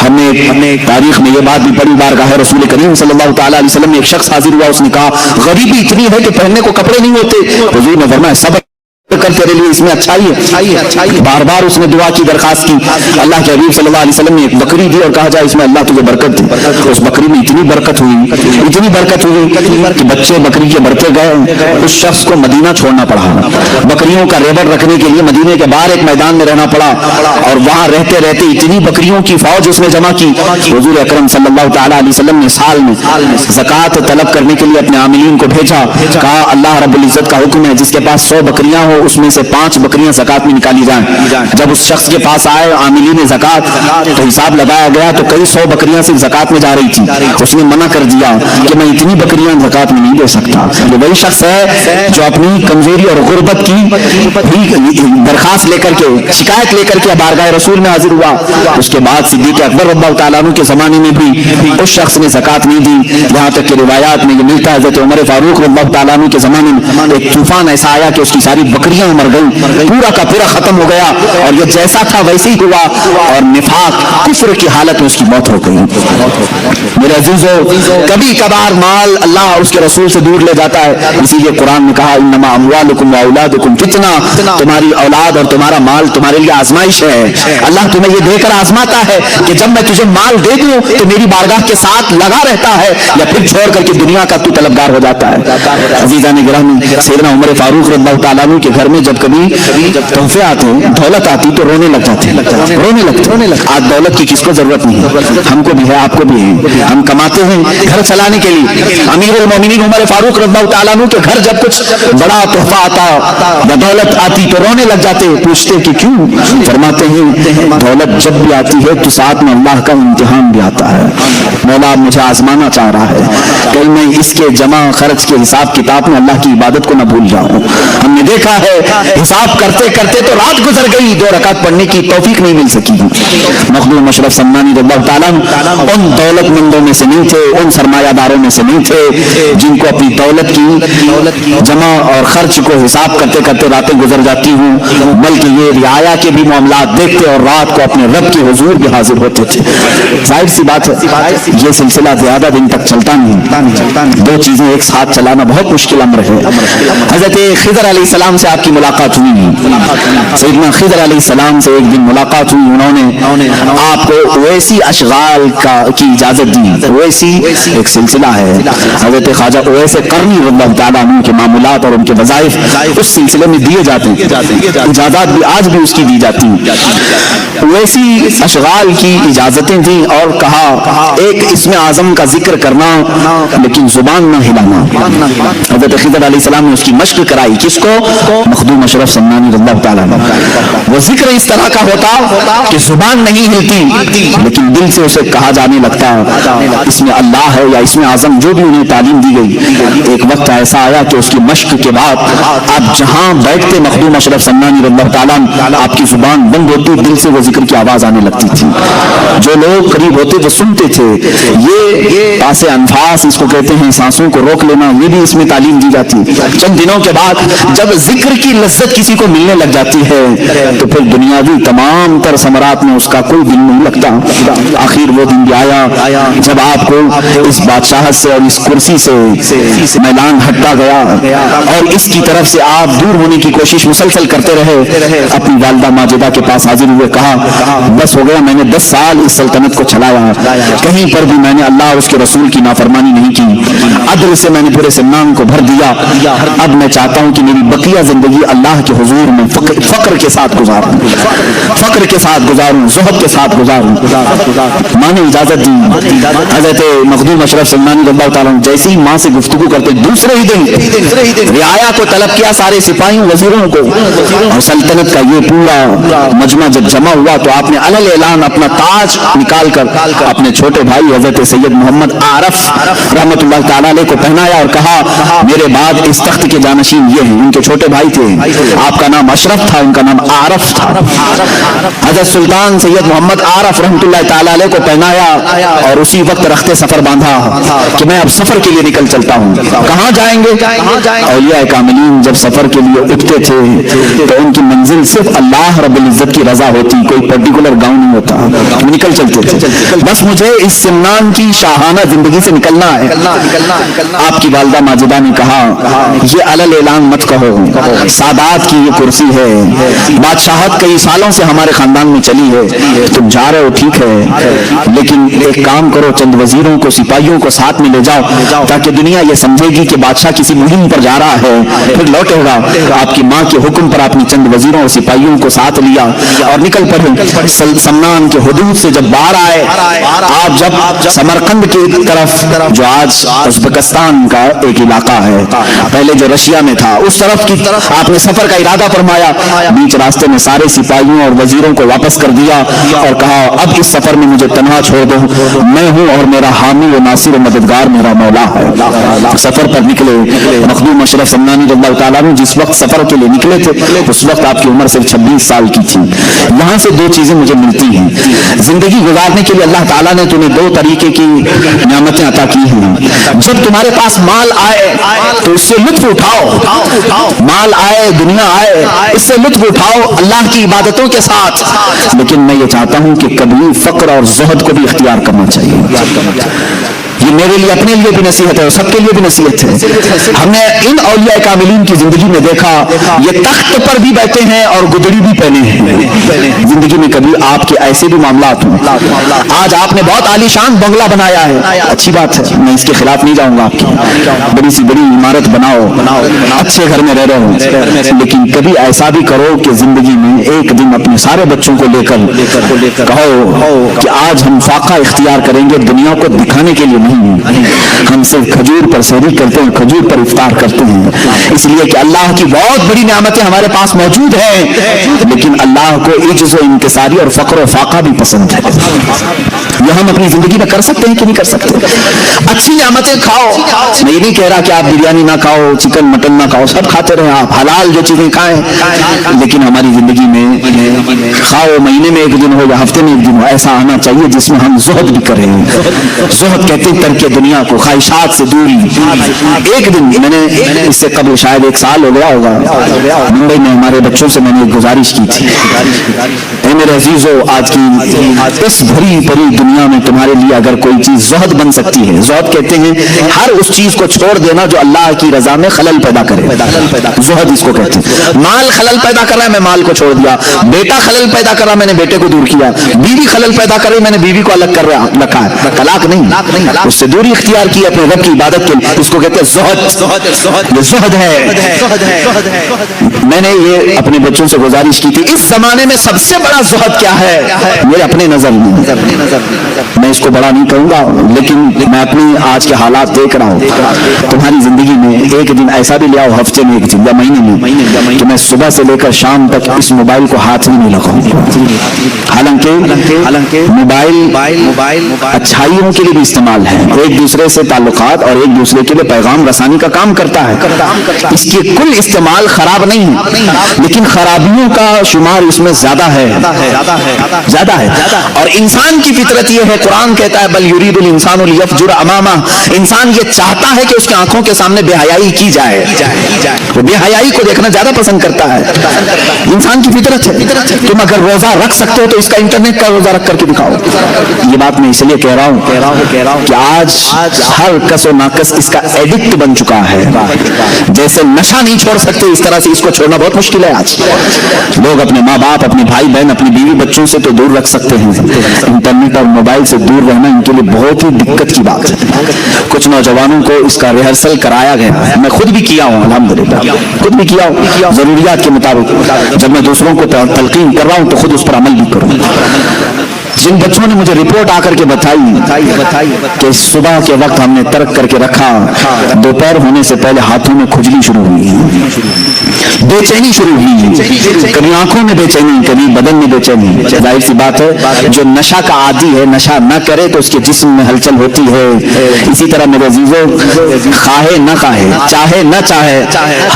ہم نے تاریخ میں یہ بات بھی پڑھی, بارگاہ رسول کریم صلی اللہ تعالیٰ علیہ وسلم میں ایک شخص حاضر ہوا, اس نے کہا غریبی اتنی ہے کہ پہننے کو کپڑے نہیں ہوتے. حضور نے فرمایا صبر کر تیرے لیے اس میں اچھائی ہے. بار بار اس نے دعا کی, درخواست کی. اللہ کے حبیب صلی اللہ علیہ وسلم نے ایک بکری دی اور کہا جائے اس میں اللہ تجھے برکت دے. اس بکری میں اتنی برکت ہوئی کہ بچے بکری کے بڑھتے گئے. اس شخص کو مدینہ چھوڑنا پڑا, بکریوں کا ریوڑ رکھنے کے لیے مدینے کے باہر ایک میدان میں رہنا پڑا, اور وہاں رہتے رہتے اتنی بکریوں کی فوج اس نے جمع کی. حضور اکرم صلی اللہ تعالیٰ علیہ وسلم نے سال میں زکوٰۃ طلب کرنے کے لیے اپنے عاملین کو بھیجا, کہا اللہ رب العزت کا حکم ہے جس کے پاس 100 بکریاں ہو اس میں سے 5 بکریاں زکوٰۃ میں نکالی جائیں. جب اس شخص کے پاس آئے عاملین زکوٰۃ تو حساب لگایا گیا تو کئی 100 بکریاں صرف زکوٰۃ میں جا رہی تھی. اس نے منع کر دیا کہ میں اتنی بکریاں زکوٰۃ میں نہیں دے سکتا. یہ وہی شخص ہے جو اپنی کمزوری اور غربت کی درخواست لے کر کے, شکایت لے کر کے بارگاہ رسول میں حاضر ہوا. اس کے بعد صدیق اکبر رضی اللہ تعالیٰ عنہ کے زمانے میں بھی اس شخص نے زکوٰۃ نہیں دی, یہاں تک کہ روایات میں یہ ملتا ہے حضرت عمر فاروق رضی اللہ تعالیٰ عنہ کے زمانے میں ایک طوفان ایسا آیا کہ اس کی ساری بکریاں مر گئی, پورا کا پورا ختم ہو گیا, اور یہ جیسا تھا ویسے ہی ہوا, اور نفاق کفر کی حالت میں اس کی موت ہو گئی. میرے عزیزو, کبھی کبھار مال اللہ اور اس کے رسول سے دور لے جاتا ہے, اسی لیے قرآن نے کہا انما اموالکم واولادکم فتنہ, تمہاری اولاد اور تمہارا مال تمہارے لیے آزمائش ہے. اللہ تمہیں یہ دے کر آزماتا ہے کہ جب میں تجھے مال دے دوں تو میری بارگاہ کے ساتھ لگا رہتا ہے, یا پھر چھوڑ کر کے دنیا کا تو طلبگار ہو جاتا ہے. عزیزان گرامی, سیدنا عمر فاروق رضی اللہ تعالیٰ عنہ کے گھر میں جب کبھی تحفے آتے, دولت آتی تو رونے لگ جاتے, رونے لگتے. آج دولت کی کس کو ضرورت نہیں ہے, ہم کو بھی ہے, آپ کو بھی ہے. ہم کماتے ہیں گھر چلانے کے لیے. امیر المومنین عمر فاروق رضی اللہ تعالیٰ عنہ کے گھر جب کچھ بڑا تحفہ آتا یا دولت آتی تو رونے لگ جاتے. پوچھتے کہ کیوں؟ فرماتے ہیں دولت جب بھی آتی ہے تو ساتھ میں اللہ کا امتحان بھی آتا ہے. مولا مجھے آزمانا چاہ رہا ہے, کہیں میں اس کے جمع خرچ کے حساب کتاب میں اللہ کی عبادت کو نہ بھول جاؤں. ہم نے دیکھا ہے حساب کرتے کرتے تو رات گزر گئی, 2 رکعت پڑھنے کی توفیق نہیں مل سکی. مخدوم اشرف سمنانی رضی اللہ تعالیٰ ان دولت مندوں میں سے نہیں تھے, ان سرمایہ داروں میں سے نہیں تھے جن کو اپنی دولت کی جمع اور خرچ کو حساب کرتے کرتے راتیں گزر جاتی ہوں, بلکہ یہ رعایا کے بھی معاملات دیکھتے اور رات کو اپنے رب کے حضور بھی حاضر ہوتے تھے. ظاہر سی بات ہے یہ سلسلہ زیادہ دن تک چلتا نہیں, 2 چیزیں ایک ساتھ چلانا بہت مشکل امر ہے. حضرت خضر علیہ السلام سے آپ کی ملاقات ہوئی. سیدنا خضر علیہ السلام سے ایک دن ملاقات ہوئی. انہوں نے آپ کو اویسی اشغال کی اجازت دی. اویسی ایک سلسلہ ہے, حضرت خواجہ اویس قرنی رضی اللہ تعالیٰ عنہ کے معمولات اور ان کے وظائف اس سلسلے میں دیے جاتے ہیں. اجازت بھی آج بھی اس کی دی جاتی ہیں. اویسی اشغال کی اجازتیں تھیں اور کہا ایک اسم اعظم کا ذکر کرنا لیکن زبان نہ ہلانا. حضرت خضر علیہ السلام نے اس کی مشق کرائی. کس کو؟ مخدوم اشرف سمنانی رضی اللہ تعالیٰ عنہ. وہ ذکر اس طرح کا ہوتا کہ زبان نہیں ہلتی لیکن دل سے اسے کہا جانے لگتا اس میں اللہ ہے یا اس میں اعظم جو بھی انہیں تعلیم دی گئی. ایک وقت ایسا آیا کہ اس کی مشق کے بعد آپ جہاں بیٹھتے مخدوم اشرف سمنانی رضی اللہ تعالیٰ عنہ, آپ کی زبان بند ہوتی, دل سے وہ ذکر کی آواز آنے لگتی تھی. جو لوگ قریب ہوتے وہ سنتے تھے. یہ پاس انفاس اس کو کہتے ہیں, سانسوں کو روک لینا, یہ بھی اس میں تعلیم دی جاتی. چند دنوں کے بعد جب ذکر کی لذت کسی کو ملنے لگ جاتی ہے تو پھر دنیاوی تمام تر ثمرات میں اس کا کوئی دل نہیں لگتا. آخر وہ دن بھی آیا جب آپ کو اس بادشاہت سے اور اس کرسی سے میدان ہٹا گیا اور اس کی طرف سے آپ دور ہونے کی کوشش مسلسل کرتے رہے. اپنی والدہ ماجدہ کے پاس حاضر ہوئے, کہا بس ہو گیا, میں نے 10 سال اس سلطنت کو چلایا, کہیں پر بھی میں نے اللہ اور اس کے رسول کی نافرمانی نہیں کی, عدل سے میں نے پورے سمنان کو بھر دیا. اب میں چاہتا ہوں کہ میری بقیہ زندگی اللہ کے حضور میں فقر کے ساتھ گزاروں, زہد کے ساتھ گزاروں. ماں نے اجازت دی. حضرت مخدوم اشرف سمنانی رضی اللہ تعالیٰ جیسی ہی ماں سے گفتگو کرتے دوسرے ہی دن رعایا کو طلب کیا, سارے سپاہیوں وزیروں کو, اور سلطنت کا یہ پورا مجمع جب جمع ہوا تو آپ نے علل اعلان اپنا تاج نکال کر اپنے چھوٹے بھائی حضرت سید محمد عارف رحمۃ اللہ تعالیٰ علیہ کو پہنایا اور کہا میرے بعد اس تخت کے جانشین یہ ہیں. ان کے چھوٹے بھائی تھے, آپ کا نام اشرف تھا, ان کا نام عارف تھا. حضرت سلطان سید محمد عارف رحمۃ اللہ تعالیٰ علیہ کو پہنایا اور اسی وقت رخت سفر باندھا کہ میں اب سفر کے لیے نکل چلتا ہوں. کہاں جائیں گے؟ اولیاء کاملین جب سفر کے لیے اٹھتے تھے تو ان کی منزل صرف اللہ رب العزت کی رضا ہوتی, کوئی پرٹیکولر گاؤں نہیں ہوتا. نکل چلتے تھے, بس مجھے اس سمنان کی شاہانہ زندگی سے نکلنا ہے. آپ کی والدہ ماجدہ نے کہا یہ علل اعلان مت کہو, سادات کی یہ کرسی ہے, بادشاہت کئی سالوں سے ہمارے خاندان میں چلی ہے, تم جا رہے ہو ٹھیک ہے, لیکن ایک کام کرو, چند وزیروں کو سپاہیوں کو ساتھ میں لے جاؤ تاکہ دنیا یہ سمجھے گی کہ بادشاہ کسی مہم پر جا رہا ہے, پھر لوٹے گا. آپ کی ماں کے حکم پر اپنی چند وزیروں اور سپاہیوں کو ساتھ لیا اور نکل پڑے. سمنان کے حدود سے جب باہر آئے, آپ جب سمرقند کی طرف جو آج ازبکستان کا ایک علاقہ ہے, پہلے جو رشیا میں تھا, اس طرف کی آپ نے سفر کا ارادہ فرمایا. بیچ راستے میں سارے سپاہیوں اور وزیروں کو واپس کر دیا اور کہا اب اس سفر میں مجھے تنہا چھوڑ دو, میں ہوں اور میرا حامی و ناصر و مددگار میرا مولا ہے. سفر پر نکلے. مخدوم اشرف سمنانی رضی اللہ تعالیٰ عنہ جس وقت سفر کے لیے نکلے تھے اس وقت آپ کی عمر صرف 26 سال کی تھی. یہاں سے 2 چیزیں مجھے ملتی ہیں. زندگی گزارنے کے لیے اللہ تعالیٰ نے تمہیں 2 طریقے کی نعمتیں عطا کی ہیں. جب تمہارے پاس مال آئے تو اس سے لطف اٹھاؤ, مال آئے, دنیا آئے, اس سے لطف اٹھاؤ اللہ کی عبادتوں کے ساتھ. لیکن میں یہ چاہتا ہوں کہ کبھی فقر اور زہد کو بھی اختیار کرنا چاہیے. یہ میرے لیے اپنے لیے بھی نصیحت ہے اور سب کے لیے بھی نصیحت ہے. ہم نے ان اولیاء کاملین کی زندگی میں دیکھا یہ تخت پر بھی بیٹھے ہیں اور گدڑی بھی پہنے ہیں. زندگی میں کبھی آپ کے ایسے بھی معاملات ہوں. آج آپ نے بہت عالی شان بنگلہ بنایا ہے, اچھی بات ہے, میں اس کے خلاف نہیں جاؤں گا. آپ کی بڑی سی بڑی عمارت بناؤ, اچھے گھر میں رہ رہے ہو, لیکن کبھی ایسا بھی کرو کہ زندگی میں ایک دن اپنے سارے بچوں کو لے کر کہو کہ آج ہم فاقہ اختیار کریں گے, دنیا کو دکھانے کے لیے نہیں, ہم صرف کھجور پر سحری کرتے ہیں, کھجور پر افطار کرتے ہیں, اس لیے کہ اللہ کی بہت بڑی نعمتیں ہمارے پاس موجود ہیں, لیکن اللہ کو عجز و انکساری اور فقر و فاقہ بھی پسند ہے. یہ ہم اپنی زندگی میں کر سکتے ہیں کہ نہیں کر سکتے؟ اچھی نعمتیں کھاؤ. میں یہ نہیں کہہ رہا کہ آپ بریانی نہ کھاؤ, چکن مٹن نہ کھاؤ, سب کھاتے رہیں, آپ حلال جو چیزیں کھائیں, لیکن ہماری زندگی میں کھاؤ, مہینے میں 1 دن ہو یا ہفتے میں 1 دن ہو, ایسا آنا چاہیے جس میں ہم زہد بھی کریں. زہد کہتے ترک دنیا کو، خواہشات سے دوری. ایک دن میں نے اس سے قبل شاید 1 سال ہو گیا ہوگا، ممبئی میں ہمارے بچوں سے میں نے ایک گزارش کی تھی، اے میرے عزیزو، آج کی اس بھری پری دنیا میں تمہارے لیے اگر کوئی چیز زہد بن سکتی ہے، زہد کہتے ہیں ہر اس چیز کو چھوڑ دینا جو اللہ کی رضا میں خلل پیدا کرے، زہد اس کو کہتے ہیں. مال خلل پیدا کر رہا ہے، میں مال کو چھوڑ دیا. بیٹا خلل پیدا کر رہا، میں نے بیٹے کو دور کیا. بیوی خلل پیدا کر رہی، میں نے بیوی کو الگ کر رکھا ہے. طلاق نہیں، اس سے دوری اختیار کی اپنے رب کی عبادت کے لیے. اس کو کہتے ہیں زہد. یہ زہد ہے. میں نے یہ اپنے بچوں سے گزارش کی تھی. اس زمانے میں سب سے بڑا زہد کیا ہے میرے اپنے نظر میں؟ میں اس کو بڑا نہیں کہوں گا، لیکن میں اپنی آج کے حالات دیکھ رہا ہوں. تمہاری زندگی میں ایک دن ایسا بھی لے آؤ، ہفتے میں ایک دن یا مہینے میں، کہ میں صبح سے لے کر شام تک اس موبائل کو ہاتھ میں نہیں لگاؤں. حالانکہ موبائل اچھائیوں کے لیے بھی استعمال ہے، ایک دوسرے سے تعلقات اور ایک دوسرے کے لیے پیغام رسانی کا کام کرتا ہے. اس کے کل استعمال خراب نہیں ہے، لیکن خرابیوں کا شمار اس میں زیادہ ہے. اور انسان کی فطرت یہ ہے، قرآن کہتا ہے بل یرید الانسان لیفجر امامہ، انسان یہ چاہتا ہے کہ اس کی آنکھوں کے سامنے بے حیائی کی جائے. وہ بے حیائی کو دیکھنا زیادہ پسند کرتا ہے. انسان کی فطرت ہے. تم اگر روزہ رکھ سکتے ہو تو اس کا انٹرنیٹ کا روزہ رکھ کر کے دکھاؤ. یہ بات میں اس لیے کہہ رہا ہوں کہ آج ہر کس و ناقص اس کا ایڈکٹ بن چکا ہے. جیسے نشہ نہیں چھوڑ سکتے، اس طرح سے اس کو چھوڑنا بہت مشکل ہے. آج لوگ اپنے ماں باپ، اپنے بھائی بہن، اپنی بیوی بچوں سے تو دور رکھ سکتے ہیں، انٹرنیٹ اور موبائل سے دور رہنا ان کے لیے بہت ہی دقت کی بات ہے. کچھ نوجوانوں کو اس کا ریہرسل کرایا گیا، میں خود بھی کیا ہوں، الحمدللہ خود بھی کیا ہوں، ضروریات کے مطابق. جب میں دوسروں کو تلقین کر رہا ہوں تو خود اس پر عمل بھی کروں. جن بچوں نے مجھے رپورٹ آ کر کے بتائی کہ صبح کے وقت ہم نے ترک کر کے رکھا، دوپہر ہونے سے پہلے ہاتھوں میں کھجلی شروع ہوئی، بے چینی شروع ہوئی، کبھی آنکھوں میں بے چینی، کبھی بدن میں بے چینی. ظاہر سی بات ہے جو نشہ کا عادی ہے، نشہ نہ کرے تو اس کے جسم میں ہلچل ہوتی ہے. اسی طرح میرے عزیزوں، خواہے نہ خواہے، چاہے نہ چاہے،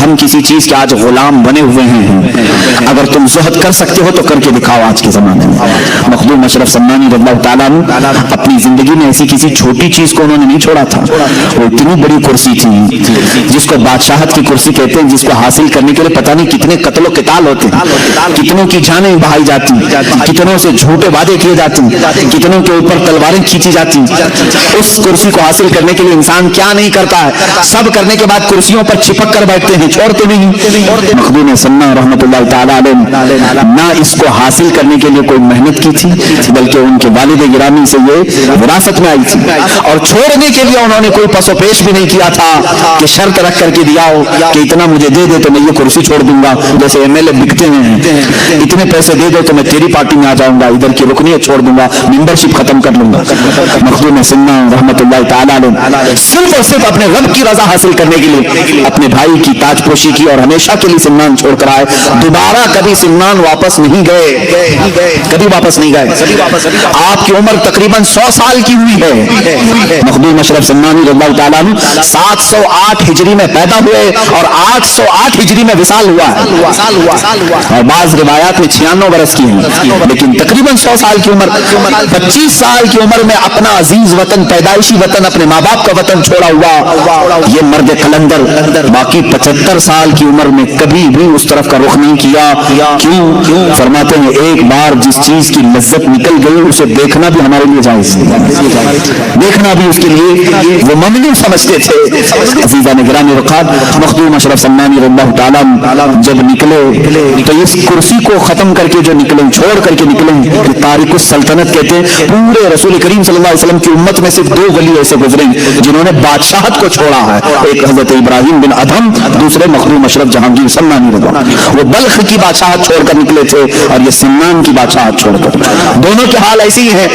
ہم کسی چیز کے آج غلام بنے ہوئے ہیں. اگر تم زہد کر سکتے ہو تو کر کے دکھاؤ. آج کے زمانے میں مخدوم اشرف سمنانی رضی اللہ تعالیٰ عنہ اپنی زندگی میں ایسی کسی چھوٹی چیز کو انہوں نے نہیں چھوڑا تھا. وہ اتنی بڑی کرسی تھی جس کو بادشاہت کی کرسی کہتے ہیں، جس کو حاصل کرنے کے لیے پتہ نہیں کتنے قتل و قتال ہوتے ہیں، کتنوں کی جانیں بہائی جاتی، کتنوں سے جھوٹے وعدے کیے جاتے ہیں، کتنوں کے اوپر تلواریں کھینچی جاتی. اس کرسی کو حاصل کرنے کے لیے انسان کیا نہیں کرتا ہے. سب کرنے کے بعد کرسیوں پر چپک کر بیٹھتے ہیں، چھوڑتے نہیں. مخدوم سمنا رحمۃ اللہ تعالیٰ علیہ نہ اس کو حاصل کرنے کے لیے کوئی محنت کی تھی، بلکہ ان کے والد گرامی سے یہ وراثت میں آئی تھی. اور چھوڑنے کے لیے انہوں نے کوئی پس و پیش بھی نہیں کیا تھا کہ شرط رکھ کر کے دیا ہو کہ اتنا مجھے دے دے تو میں یہ کرسی چھوڑ دوں گا. جیسے ایم ایل اے بکتے ہیں، اتنے پیسے دے دو تو میں تیری پارٹی میں آ جاؤں گا، ادھر کی رکنیت چھوڑ دوں گا، ممبرشپ ختم کر لوں گا. مخدوم سننا رحمۃ اللہ تعالیٰ علیہ صرف اور صرف اپنے رب کی رضا حاصل کرنے کے لیے اپنے بھائی کی تاج پوشی کی اور ہمیشہ کے لیے سمنان چھوڑ کر آئے. دوبارہ کبھی سمنان واپس نہیں گئے، کبھی واپس نہیں گئے. آپ کی عمر تقریباً 100 سال کی ہوئی ہے. مخدوم اشرف سمنانی رضی اللہ تعالیٰ عنہ 708 ہجری میں پیدا ہوئے اور 808 ہجری میں وصال ہوا ہے. اور بعض روایات میں 96 برس کی ہیں، لیکن تقریباً 100 سال کی عمر. 25 سال کی عمر میں اپنا عزیز وطن، پیدائشی وطن، اپنے ماں باپ کا وطن چھوڑا ہوا یہ مرد قلندر. باقی 75 سال کی عمر میں کبھی بھی اس طرف کا رخ نہیں کیا. کیوں؟ فرماتے ہیں ایک بار جس چیز کی لذت نکل گئی اسے دیکھنا بھی ہمارے لیے جائز ہے، دیکھنا بھی اس کے لیے وہ ممنوع سمجھتے تھے. عزیزان گرامی وقار، مخدوم اشرف سمنانی رضی اللہ تعالیٰ جب نکلے تو اس کرسی کو ختم کر کے جو نکلے، چھوڑ کر کے نکلے، کہ تارک السلطنت کہتے ہیں. پورے رسول کریم صلی اللہ علیہ وسلم کی امت میں صرف 2 ولی ایسے گزرے جنہوں نے بادشاہت کو چھوڑا ہے. ایک حضرت ابراہیم بن ادھم، دوسرے مخدوم اشرف جہانگیر سمنانی رضی اللہ. وہ بلخ کی بادشاہت چھوڑ کر نکلے تھے اور یہ سمنان کی بادشاہت چھوڑ کر. دونوں کے حال ایسی ہی ہے.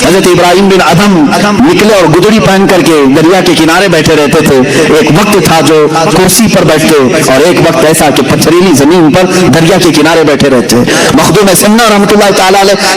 حضرت ابراہیم بن ادھم نکلے اور گدڑی پہن کر کے دریا کے کنارے بیٹھے رہتے تھے. ایک وقت تھا جو کرسی پر بیٹھتے اور ایک وقت ایسا کہ پتھریلی زمین پر دریا کے کنارے بیٹھے رہتے. مخدوم سمنا رحمۃ اللہ تعالی علیہ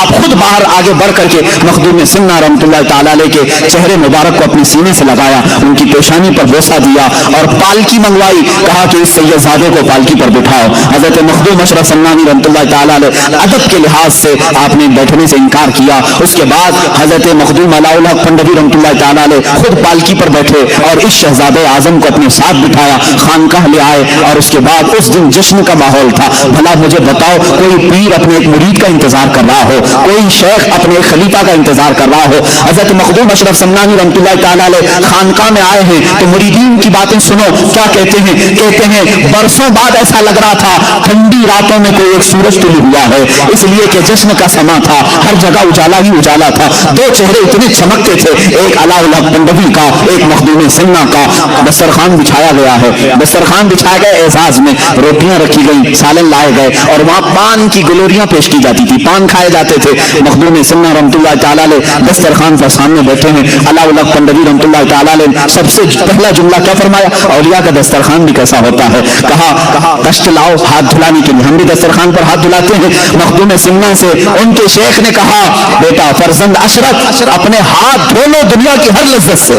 آپ خود باہر آگے بڑھ کر کے مخدوم سنہ رحمۃ اللہ تعالی علیہ کے چہرے مبارک کو اپنے سینے سے لگایا، ان کی پیشانی پر بوسہ دیا اور پالکی منگوائی، کہا کہ اس سید زادے کو پالکی پر بٹھاؤ۔ حضرت مخدوم اشرف سمنانی رحمۃ اللہ تعالی علیہ ادب کے لحاظ سے آپ نے بیٹھنے سے انکار کیا۔ اس کے بعد حضرت مخدوم علاء الحق پنڈوی رحمۃ اللہ تعالی علیہ خود پالکی پر بیٹھے اور اس شہزادہ اعظم کو اپنے ساتھ بٹھایا، خانقاہ لے آئے، اور اس کے بعد اس دن جشن کا ماحول تھا۔ بھلا مجھے بتاؤ، کوئی پیر اپنے ایک مرید کا انتظار کر رہا ہو، کوئی شیخ اپنے ایک خلیفہ کا انتظار کر رہا ہو، حضرت مخدوم اشرف سمنانی رحمۃ اللہ تعالی علیہ خانقاہ میں آئے ہیں تو مریدین کی باتیں سنو، کیا کہتے ہیں؟ کہتے ہیں برسوں بعد ایسا لگ رہا تھا ٹھنڈی راتوں میں کوئی ایک سورج طلوع ہوا ہے، اس لیے کہ جشن کا سما تھا، ہر جگہ اجالا ہی اجالا تھا، دو چہرے اتنے چمکتے تھے، ایک علاء الحق پنڈوی کا، ایک مخدوم سنہ کا۔ دسترخوان بچھایا گیا ہے، دسترخوان بچھایا گیا، اعزاز میں روٹیاں رکھی گئی، سالن لائے گئے، اور وہاں پان کی گلوریاں پیش کی جاتی تھی، پان کھائے جاتے تھے۔ مخدوم سنہ رحمۃ اللہ تعالی علیہ دسترخوان پر سامنے بیٹھے ہیں، علاء الحق پنڈوی رحمۃ اللہ تعالی علیہ سب سے پہلا جملہ کیا فرمایا؟ اولیاء کا دسترخوان بھی کیسا ہوتا ہے، کہا کشت لاؤ ہاتھ دھلانے کے لیے، ہم بھی دسترخوان پر ہاتھ دھلاتے ہیں۔ مخدوم سنہ سے ان کے شیخ نے کہا، بیٹا فرزند اشرف، اپنے ہاتھ دھو لو دنیا کی ہر لذت سے،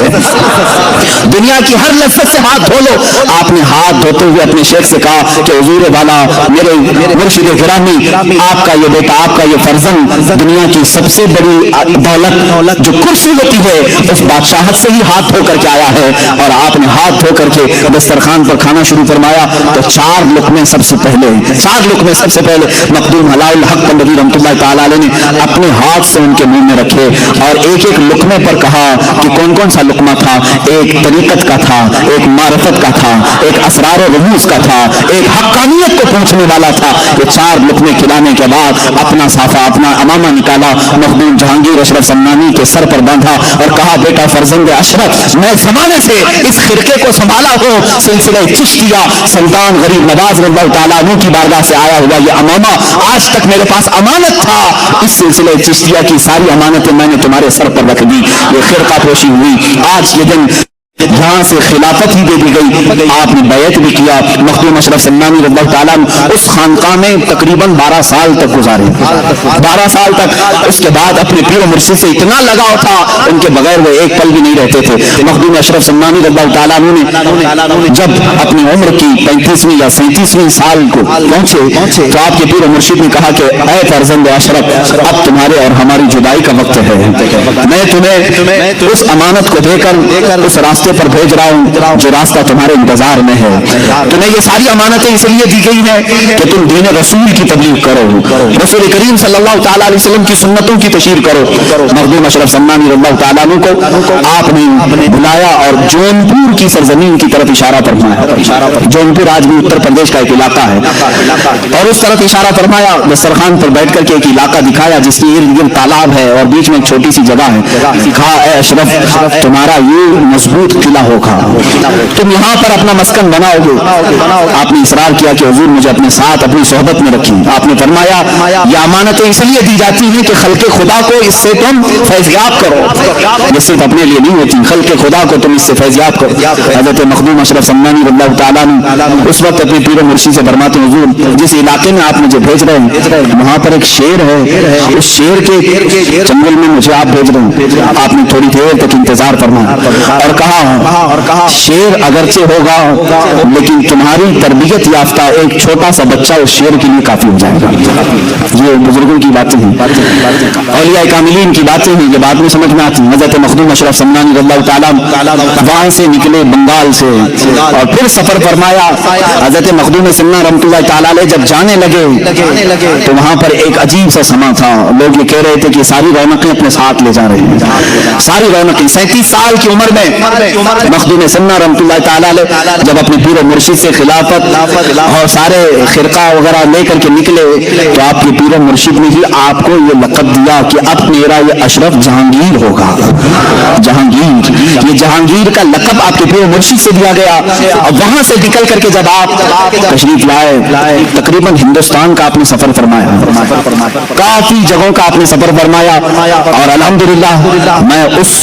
دنیا کی ہر لذت سے ہاتھ دھو لو۔ آپ نے ہاتھ دھوتے ہوئے اپنے شیخ سے کہا کہ حضور والا، میرے مرشد گرامی، آپ کا یہ بیٹا، آپ کا یہ فرزند دنیا کی سب سے بڑی دولت جو کرسی ہوتی ہے اس بادشاہت سے ہی ہاتھ دھو کر کے آیا ہے، اور آپ نے ہاتھ دھو کر کے دسترخوان پر کھانا شروع فرمایا تو چار لقمے سب سے پہلے مخدوم علاء الحق پنڈوی رحمۃ اللہ تعالی علیہ نے اپنے ہاتھ سے ان کے منہ میں رکھے، اور ایک ایک لقمے پر کہا کہ کون کون سا لقمہ تھا؟ ایک طریقت کا تھا، ایک معرفت کا تھا، ایک اسرار و رموز کا تھا، ایک حقانیت کو پوچھنے والا تھا۔ یہ چار لقمے کھلانے کے بعد اپنا صافہ، اپنا امامہ نکالا، مخدوم جہانگیر اشرف سمنانی کے سر پر باندھا اور کہا، بیٹا فرزند اشرف، میں زمانے سے اس خرقے کو سنبھالا ہوں، سلسلہ چشتیہ سلطان غریب نواز رضی اللہ تعالیٰ عنہ کی بارگاہ سے آیا ہوا یہ امامہ آج تک میرے پاس امانت تھا، اس سلسلہ چشتیہ کی ساری امانتیں میں نے تمہارے سر پر رکھ دی۔ یہ خرقہ پوشی ہوئی، آج یہ دن یہاں سے خلافت ہی دے دی گئی، آپ نے بیعت بھی کیا۔ مخدوم اشرف سمنانی رضی اللہ تعالیٰ اس خانقاہ میں تقریباً 12 سال تک گزارے، 12 سال تک۔ اس کے بعد اپنے پیر و مرشد سے اتنا لگاؤ تھا، ان کے بغیر وہ ایک پل بھی نہیں رہتے تھے۔ مخدوم اشرف سمنانی رضی اللہ تعالیٰ نے جب اپنی عمر کی 35ویں یا 37ویں سال کو پہنچے تو آپ کے پیر و مرشد نے کہا کہ اے فرزند اشرف، اب تمہارے اور ہماری جدائی کا وقت ہے، میں تمہیں اس امانت کو دے کر اس راستے پر بھیج رہا ہوں جو راستہ تمہارے انتظار میں ہے۔ تمہیں یہ ساری امانتیں اس لیے دی گئی ہیں کہ تم دین رسول کی تبلیغ کرو، رسول کریم صلی اللہ تعالیٰ علیہ وسلم کی سنتوں کی تشہیر کرو۔ مخدوم اشرف سمنانی رضی اللہ تعالیٰ عنہ کو آپ نے بلایا اور جونپور کی سرزمین کی طرف اشارہ فرمایا۔ جونپور آج بھی اتر پردیش کا ایک علاقہ ہے، اور اس طرف اشارہ فرمایا، دسترخوان پر بیٹھ کر کے ایک علاقہ دکھایا جس کے ارد گرد تالاب ہے اور بیچ میں ایک چھوٹی سی جگہ ہے۔ کہا، اے اشرف، تمہارا یہ مضبوط قلعہ ہوگا، تم یہاں پر اپنا مسکن بناؤ گے۔ آپ نے اصرار کیا کہ حضور مجھے اپنے ساتھ اپنی صحبت میں رکھیں۔ آپ نے فرمایا، یہ امانتیں اس لیے دی جاتی ہیں کہ خلق خدا کو اس سے تم فیضیاب کرو، یہ صرف اپنے لیے نہیں ہوتی، خلق خدا کو تم اس سے فیضیاب کرو۔ حضرت مخدوم اشرف سمنانی رضی اللہ تعالیٰ عنہ اس وقت اپنے پیر و مرشد سے فرماتے، حضور جس علاقے میں آپ مجھے بھیج رہے ہیں وہاں پر ایک شیر ہے، اس شیر کے جنگل میں مجھے آپ بھیج رہے ہیں۔ آپ نے تھوڑی دیر تک انتظار فرمایا اور کہا، شیر اگرچہ ہوگا لیکن تمہاری تربیت یافتہ ایک چھوٹا سا بچہ اس شیر کے لیے کافی ہو جائے گا۔ یہ بزرگوں کی باتیں ہیں، اولیاء کاملین کی باتیں ہیں، یہ بات میں سمجھ میں آتی ہیں۔ حضرت مخدوم اشرف سمنانی رضی اللہ تعالیٰ وہاں سے نکلے بنگال سے اور پھر سفر فرمایا۔ حضرت مخدوم سنہ رحمۃ اللہ تعالیٰ علیہ جب جانے لگے تو وہاں پر ایک عجیب سا سما تھا، لوگ یہ کہہ رہے تھے کہ ساری رونقیں اپنے ساتھ لے جا رہے ہیں، ساری رونقیں۔ 37 سال کی عمر میں مخدوم سنہ رحمۃ اللہ تعالیٰ علیہ جب اپنے پیر و مرشد سے خلافت اور سارے خرقہ وغیرہ لے کر کے نکلے تو آپ کے پیر و مرشد نے ہی آپ کو یہ لقب دیا کہ اب میرا یہ اشرف جہانگیر ہوگا۔ جہانگیر، یہ جہانگیر کا لقب آپ کے پیر و مرشد سے دیا گیا۔ اب وہاں سے نکل کر کے جب آپ تشریف لائے تقریباً ہندوستان کا آپ نے سفر فرمایا، کافی جگہوں کا آپ نے سفر فرمایا، اور الحمدللہ میں اس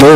2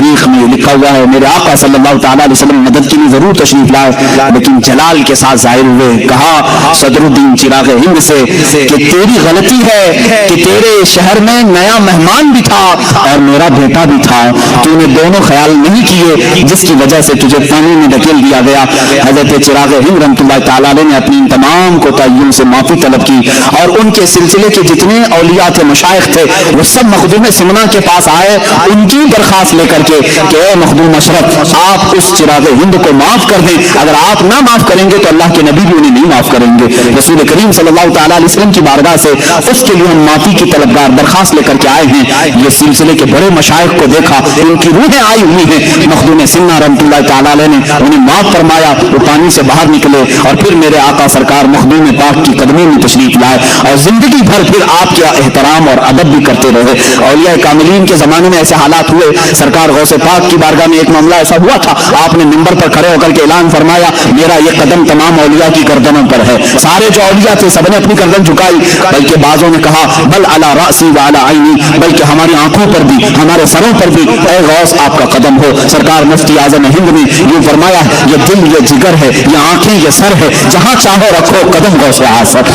تاریخ میں لکھا ہوا ہے میرے آقا صلی اللہ تعالیٰ علیہ وسلم مدد کے لیے ضرور تشریف لائے لیکن جلال کے ساتھ ظاہر ہوئے. کہا صدر الدین چراغ ہند سے کہ تیری غلطی ہے کہ تیرے شہر میں نیا مہمان بھی تھا اور میرا بیٹا بھی تھا, تو نے دونوں خیال نہیں کیے جس کی وجہ سے تجھے پانی میں دھکیل دیا گیا. حضرت چراغ ہند رحمۃ اللہ تعالیٰ علیہ نے اپنی ان تمام کوتاہیوں سے معافی طلب کی اور ان کے سلسلے کے جتنے اولیاء تھے, مشائخ تھے, وہ سب مخدوم سمنا کے پاس آئے ان کی درخواست لے کر کے کہ اے مخدوم اشرف آپ اس چراغ ہند کو معاف کر دیں, اگر آپ نہ معاف کریں گے تو اللہ کے نبی بھی انہیں نہیں معاف کریں گے. رسول کریم صلی اللہ تعالیٰ علیہ وسلم کی بارگاہ سے اس کے لیے ہم معافی کی طلبگار درخواست لے کر کے آئے ہیں. یہ سلسلے کے بڑے مشائخ کو دیکھا, ان کی روحیں آئی ہوئی ہیں. مخدوم سمنا رحمۃ اللہ تعالیٰ علیہ نے انہیں معاف فرمایا, وہ پانی سے باہر نکلے اور پھر میرے آقا سرکار مخدوم پاک کی قدموں میں تشریف لائے اور زندگی بھر پھر آپ کا احترام اور ادب بھی کرتے رہے. اولیاء کاملین کے زمانے میں ایسے حالات ہوئے, سرکار غوث پاک کی بارگاہ میں ایک معاملہ ایسا ہوا تھا, آپ نے منبر پر کھڑے ہو کر کے اعلان فرمایا میرا یہ قدم تمام اولیاء کی گردنوں پر ہے. سارے جو اولیاء تھے سب نے اپنی گردن جھکائی, بلکہ بعضوں نے کہا بل علی راسی و علی عینی, بلکہ ہماری آنکھوں پر بھی ہمارے سروں پر بھی اے غوث آپ کا قدم ہو. سرکار مفتی اعظم ہند نے یہ فرمایا یہ دل یہ جگر ہے, یہ آنکھیں یہ سر ہے, جہاں چاہو رکھو قدم غوث اعظم.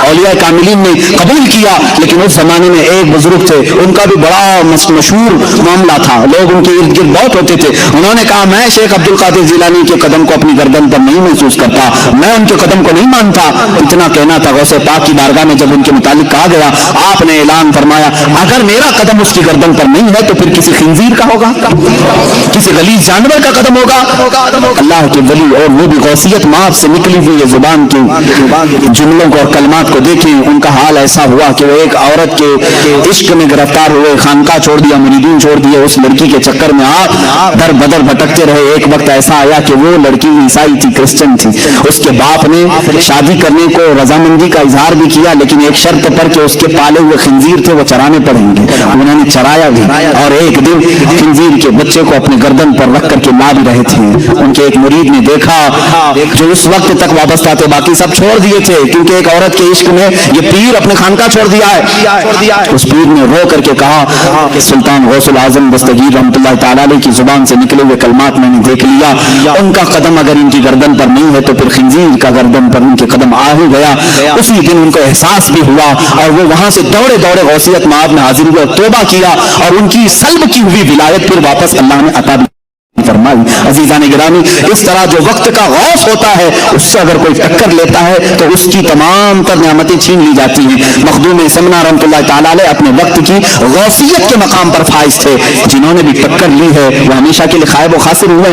اولیاء کاملین نے قبول کیا, لیکن اس زمانے میں ایک بزرگ تھے, ان کا بھی بڑا مشہور معاملہ تھا, لوگ ان کے ارد گرد بہت ہوتے تھے. انہوں نے کہا میں شیخ عبد القادر جیلانی کے قدم کو اپنی گردن پر نہیں محسوس کرتا, میں ان کے قدم کو نہیں مانتا. اتنا کہنا تھا, غوث پاک کی بارگاہ میں جب ان کے متعلق کہا گیا, آپ نے اعلان فرمایا اگر میرا قدم اس کی گردن پر نہیں ہے تو پھر کسی خنزیر کا ہوگا, کسی غلیظ جانور کا قدم ہوگا. اللہ کے ولی اور وہ بھی غوثیت ماپ سے نکلی ہوئی یہ زبان کی جملوں کو اور کلمات کو دیکھیں. ان کا حال ایسا ہوا کہ وہ ایک عورت کے عشق میں گرفتار ہوئے, خانقاہ چھوڑ دیا, مریدین چھوڑ دیے, اس لڑکی کے چکر میں آپ در بدر بھٹکتے رہے. ایک وقت ایسا آیا کہ وہ لڑکی عیسائی تھی, کرسچن تھی. اس کے باپ نے شادی کرنے کو رضامندی کا اظہار بھی کیا, لیکن ایک شرط پر کہ اس کے پالے ہوئے خنزیر تھے وہ چرانے پڑیں گے. انہوں نے چرایا بھی اور ایک دن خنزیر کے بچے کو اپنے گردن پر رکھ کر کے لا بھی رہے تھے. ان کے ایک مرید نے دیکھا جو اس وقت تک وابستہ تھے, باقی سب چھوڑ دیے تھے کیونکہ ایک عورت کے عشق میں یہ پیر اپنے خانقاہ چھوڑ دیا ہے. اس پیر نے رو کر کے کہا کہ سلطان غوث العظم دستگیر رحمۃ اللہ تعالیٰ علیہ کی زبان سے نکلے ہوئے کلمات میں نے دیکھ لیا, ان کا قدم اگر ان کی گردن پر نہیں ہے تو پھر خنزیر کا گردن پر ان کے قدم آ ہی گیا. اسی دن ان کو احساس بھی ہوا اور وہ وہاں سے دوڑے دوڑے غوثیت مآب میں حاضر ہوئے, توبہ کیا اور ان کی سلب کی ہوئی ولایت پھر واپس اللہ نے عطا فرمائی. عزیزان گرامی, اس طرح جو وقت کا غوث ہوتا ہے اس سے اگر کوئی ٹکر لیتا ہے تو اس کی تمام تر نعمتیں چھین لی جاتی ہیں. مخدوم سمنا رحمۃ اللہ تعالیٰ علیہ اپنے وقت کی غوثیت کے مقام پر فائز تھے. جنہوں نے بھی ٹکر لی ہے وہ ہمیشہ کے لیے خائب و خاسر ہوئے.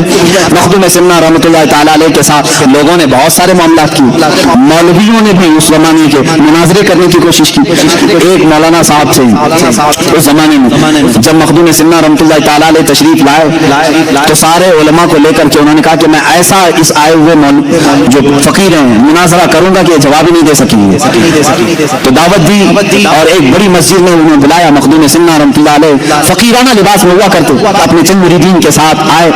مخدوم سمنا رحمۃ اللہ تعالیٰ علیہ کے ساتھ لوگوں نے بہت سارے معاملات کیے. مولویوں نے بھی اس زمانے کے مناظرے کرنے کی کوشش کی. ایک مولانا صاحب تھے اس زمانے میں, جب مخدوم سمنا رحمۃ اللہ تعالیٰ علیہ تشریف لائے تو سارے علماء کو لے کر کے انہوں نے کہا کہ میں ایسا اس آئے ہوئے جو فقیر ہیں مناظرہ کروں گا کہ یہ جواب ہی نہیں دے سکیں گے. تو دعوت دی اور ایک بڑی مسجد میں انہوں نے بلایا. مخدوم سمنا رحمۃ اللہ علیہ فقیرانہ لباس میں ہوا کرتے, اپنے چند مریدین کے ساتھ آئے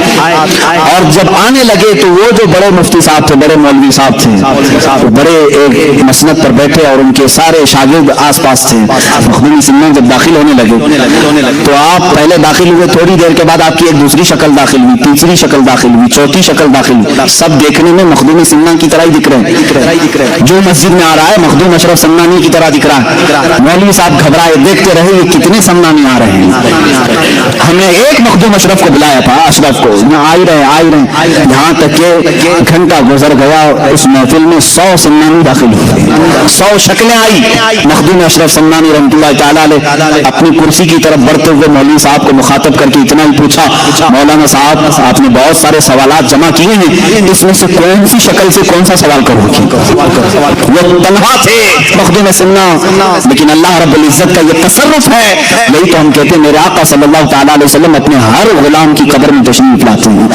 اور جب آنے لگے تو وہ جو بڑے مفتی صاحب تھے, بڑے مولوی صاحب تھے, بڑے ایک مسند پر بیٹھے اور ان کے سارے شاگرد آس پاس تھے. مخدوم سمنا جب داخل ہونے لگے تو آپ پہلے داخل ہوئے, تھوڑی دیر کے بعد آپ کی ایک دوسری شکل داخل ہوئی, تیسری شکل داخل ہوئی, چوتھی شکل داخل ہوئی. سب دیکھنے میں مخدوم سمنا کی طرح ہی دکھ رہے ہیں. جو مسجد میں آ رہا ہے مخدوم اشرف سمنانی کی طرح دکھ رہا ہے. مولوی صاحب گھبرائے, دیکھتے رہے یہ کتنے سمنانی آ رہے ہیں. ہم نے ایک مخدوم اشرف کو بلایا تھا, اشرف کو, آ ہی رہے یہاں تک کہ گھنٹہ گزر گیا. اس محفل میں 100 سمنانی داخل ہوئے, 100 شکلیں آئی. مخدوم اشرف سمنانی رحمۃ اللہ تعالیٰ علیہ اپنی کرسی کی طرف بڑھتے ہوئے مولوی صاحب کو مخاطب کر کے اتنا ہی پوچھا, مولانا صاحب آپ نے بہت سارے سوالات جمع کیے ہیں, اس میں سے کون سی شکل سے کون سا سوال کروں گی. وہ تنہا تھے مخدوم سمنا, لیکن اللہ رب العزت کا یہ تصرف ہے. یہی تو ہم کہتے ہیں میرے آقا صلی اللہ تعالیٰ علیہ وسلم اپنے ہر غلام کی قبر میں تشریف لاتے ہیں.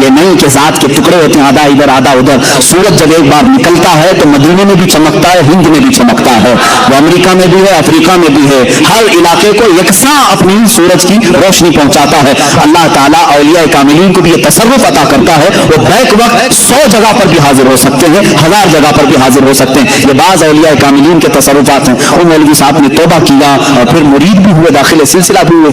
یہ نہیں کہ ذات کے ٹکڑے ہوتے ہیں آدھا ادھر آدھا ادھر. سورج جب ایک بار نکلتا ہے تو مدینے میں بھی چمکتا ہے, ہند میں بھی چمکتا ہے, وہ امریکہ میں بھی ہے, افریقہ میں بھی ہے, ہر علاقے کو یکساں اپنی سورج کی روشنی پہنچاتا ہے. اللہ تعالیٰ اولیاء کاملین کو بھی یہ تصرف عطا کرتا ہے. وہ بیک وقت 100 جگہ پر بھی حاضر ہو سکتے ہیں, 1000 جگہ پر بھی حاضر ہو سکتے ہیں. یہ بعض اولیاء کاملین کے تصرفات ہیں. وہ مولوی صاحب نے توبہ کیا اور پھر مرید بھی ہوئے, داخل سلسلہ بھی ہوئے.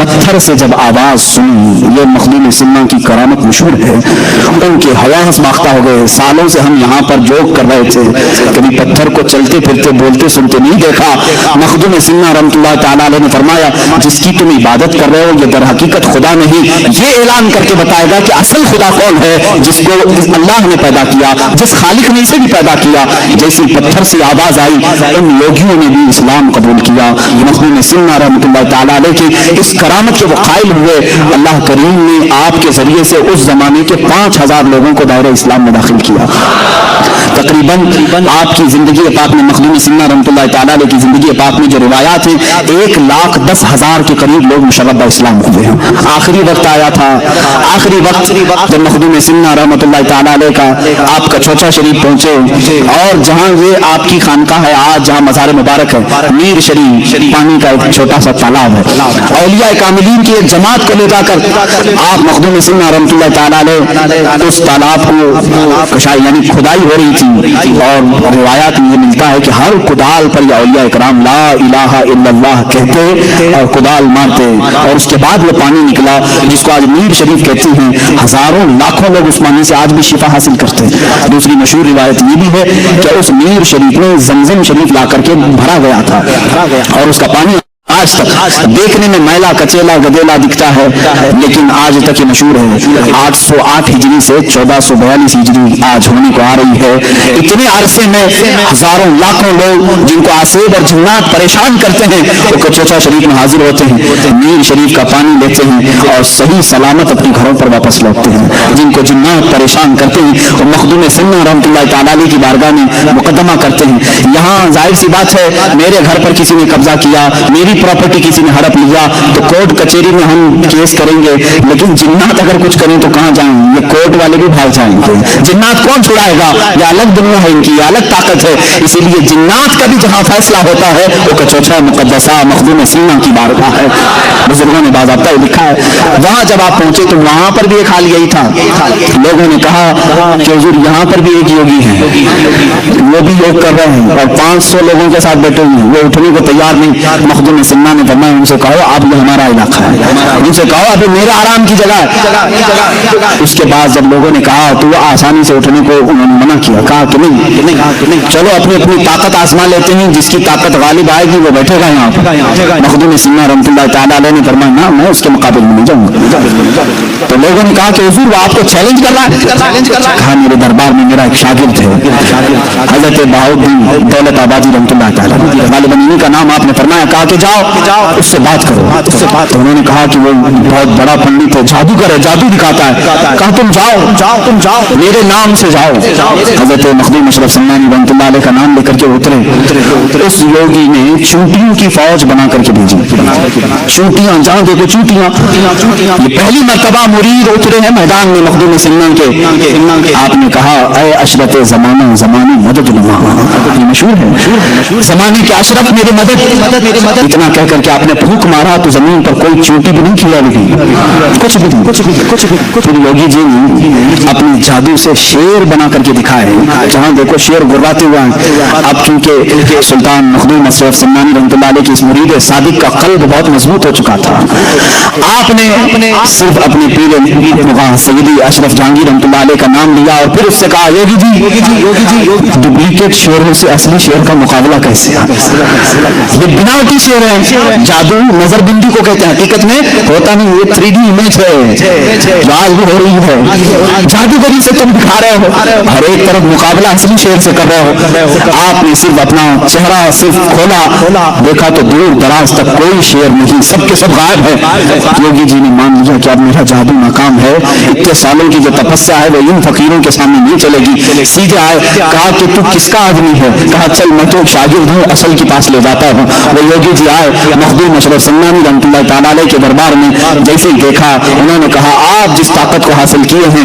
پتھر سے جب آواز سنی، یہ مخدوم سنہ کی کرامت مشہور ہے، ان کے حواس باختہ ہو گئے. سالوں سے ہم یہاں پر جوک کر رہے تھے، کبھی پتھر کو چلتے پھرتے بولتے سنتے نہیں دیکھا. مخدوم سنہ رحمۃ اللہ تعالیٰ علیہ نے فرمایا جس کی تم عبادت کر رہے ہو یہ در حقیقت خدا نہیں، یہ اعلان کر کے بتائے گا کہ اصل خدا کون ہے، جس کو اللہ نے پیدا کیا، جس خالق نے اسے بھی پیدا کیا. جیسی پتھر سے آواز آئی ان لوگوں نے بھی اسلام قبول کیا. مخدوم سنہ رحمۃ اللہ تعالیٰ علیہ کی اس کرامت کے وہ قائل ہوئے. اللہ کریم نے آپ کے ذریعے سے اس زمانے کے 5000 لوگوں کو دائرہ اسلام میں داخل کیا. تقریباً آپ کی زندگی پاک میں مخدوم سنہ رحمۃ اللہ تعالیٰ علیہ کی زندگی پاک میں جو روایات ہیں 1,10,000 کے قریب لوگ مشربہ اسلام ہوئے ہیں. آخری وقت آیا تھا، آخری وقت جب مخدوم سنہ رحمۃ اللہ تعالیٰ علیہ کا آپ کا چوچا شریف پہنچے، اور جہاں یہ آپ کی خانقاہ ہے آج، جہاں مزار مبارک ہے، میر شریف پانی کا ایک چھوٹا سا تالاب ہے. اولیاء کاملین کی ایک جماعت کو لے جا کر آپ مخدوم سنہ رحمۃ اللہ تعالیٰ علیہ اس تالاب کو کشائی یعنی کھدائی ہو رہی تھی. اور روایات میں یہ ملتا ہے کہ ہر کدال پر یہ اولیاء اکرام لا الہ الا اللہ کہتے اور کدال مارتے، اور اس کے بعد وہ پانی نکلا جس کو آج میر شریف کہتے ہیں. ہزاروں لاکھوں لوگ اس پانی سے آج بھی شفا حاصل کرتے ہیں. دوسری مشہور روایت یہ بھی ہے کہ اس میر شریف میں زمزم شریف لا کر کے بھرا گیا تھا، اور اس کا پانی آج تک دیکھنے میں میلا کچیلا گدیلا دکھتا ہے، لیکن آج تک یہ مشہور ہے. 808 ہجری سے 1442 ہجری آج ہونے کو آ رہی ہے. اتنے عرصے میں ہزاروں لاکھوں لوگ جن کو آسیب اور جنات پریشان کرتے ہیں وہ کچوچا شریف میں حاضر ہوتے ہیں، میر شریف کا پانی لیتے ہیں اور صحیح سلامت اپنے گھروں پر واپس لوٹتے ہیں. جن کو جنات پریشان کرتے ہیں وہ مخدوم سنہ رحمۃ اللہ تعالیٰ علیہ کی بارگاہ میں مقدمہ کرتے ہیں. یہاں ظاہر سی بات ہے میرے گھر پر کسی نے قبضہ کیا، میری پراپرٹی کسی نے ہڑپ لیا تو کورٹ کچہری میں ہم کیس کریں گے، لیکن جنات اگر کچھ کریں تو کہاں جائیں؟ یہ کورٹ والے بھی بھاگ جائیں گے. جنات کون چھڑائے گا؟ یہ الگ دنیا ہے، ان کی الگ طاقت ہے. اسی لیے جنات کا بھی جہاں فیصلہ ہوتا ہے وہ کچوچا مقدسہ مخدوم سنہ کی بارگاہ ہے. بزرگوں نے باضابطہ لکھا ہے. وہاں جب آپ پہنچے تو وہاں پر بھی ایک حال یہی تھا. لوگوں نے کہا کہ حضور یہاں پر بھی ایک یوگی ہیں، وہ بھی یوگ کر رہے ہیں اور 500 لوگوں کے ساتھ بیٹھے ہوئے ہیں، وہ اٹھنے کو تیار نہیں. مخدوم سنہ نے فرمایا ان سے کہو اب یہ ہمارا علاقہ ہے، ان سے کہو ابھی میرا آرام کی جگہ ہے. اس کے بعد جب لوگوں نے کہا تو وہ آسانی سے اٹھنے کو انہوں نے منع کیا، کہا کہ نہیں چلو اپنی اپنی طاقت آزما لیتے ہیں، جس کی طاقت غالب آئے گی وہ بیٹھے گا یہاں پر. مخدوم سنہ رحمۃ اللہ تعالیٰ علیہ نے فرمایا نہ میں اس کے مقابل میں نہیں جاؤں گا. تو لوگوں نے کہا کہ حضور وہ آپ کو چیلنج کر رہا ہے. کہا میرے دربار میں میرا ایک شاگرد ہے حضرت بہاؤالدین دولت آبادی رحمۃ اللہ تعالیٰ غالباً انہی کا نام آپ نے فرمایا. کہا کہ جاؤ اس سے بات کرو. تو انہوں نے کہا کہ وہ بہت بڑا پنڈت ہے، جادوگر ہے، جادو دکھاتا ہے. کہا تم جاؤ میرے نام سے جاؤ. حضرت مخدوم اشرف سنانی رحمۃ اللہ علیہ کا نام لے کر کے اترے. اس یوگی نے چونٹیوں کی فوج بنا کر کے بھیجی. چونٹیاں جہاں دیکھو چونٹیاں. یہ پہلی مرتبہ مرید اترے ہیں میدان میں مخدوم سنہ کے. آپ نے کہا اے اشرف زمانہ زمانی مدد نما. یہ مشہور ہے زمانے کے اشرف میری مدد. اتنا کہہ کر کے آپ نے پھونک مارا تو زمین پر کوئی چونٹی بھی نہیں کھلا لگی، کچھ بھی. پھر یوگی جی نے اپنے جادو سے شیر بنا کر کے دکھائے. جہاں دیکھو شیر گرراتے ہوئے ہیں. اب کیونکہ سلطان مخدوم اشرف سنانی رحمۃ اللہ علیہ کی اس مرید صادق کا قلب بہت مضبوط ہو چکا تھا. آپ نے صرف اپنے پیر سیدی اشرف جہانگیر رحمۃ اللہ علیہ کا نام لیا اور پھر اس سے کہا یوگی جی ڈپلیکیٹ شیروں سے اصلی شیر کا مقابلہ کیسے؟ یہ بناوٹی شیر ہے. جادو نظر بندی کو کہتے ہیں، حقیقت میں ہوتا نہیں، یہ 3D امیج ہے جو آج بھی ہو رہی ہے. جادوگری سے تم دکھا رہے ہو، ہر ایک طرف مقابلہ اصلی شیر سے کر رہے ہو. آپ نے صرف اپنا چہرہ صرف کھولا، دیکھا تو دور دراز تک کوئی شیر نہیں، سب کے سب غائب ہے. یوگی جی نے مان لیا کہ اب میرا جادو ناکام ہے. اتنے سالوں کی جو تپسیا ہے وہ ان فقیروں کے سامنے نہیں چلے گی. سیدھے آئے. کہا کہ تو کس کا آدمی ہے؟ کہا چل میں تو ایک شاگرد ہوں، اصل کے پاس لے جاتا ہوں. وہ یوگی جی آئے مخدوم اشرف سنانی رحمۃ اللہ تعالیٰ علیہ کے دربار میں. جیسے ہی دیکھا انہوں نے کہا آپ جس طاقت کو حاصل کیے ہیں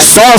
100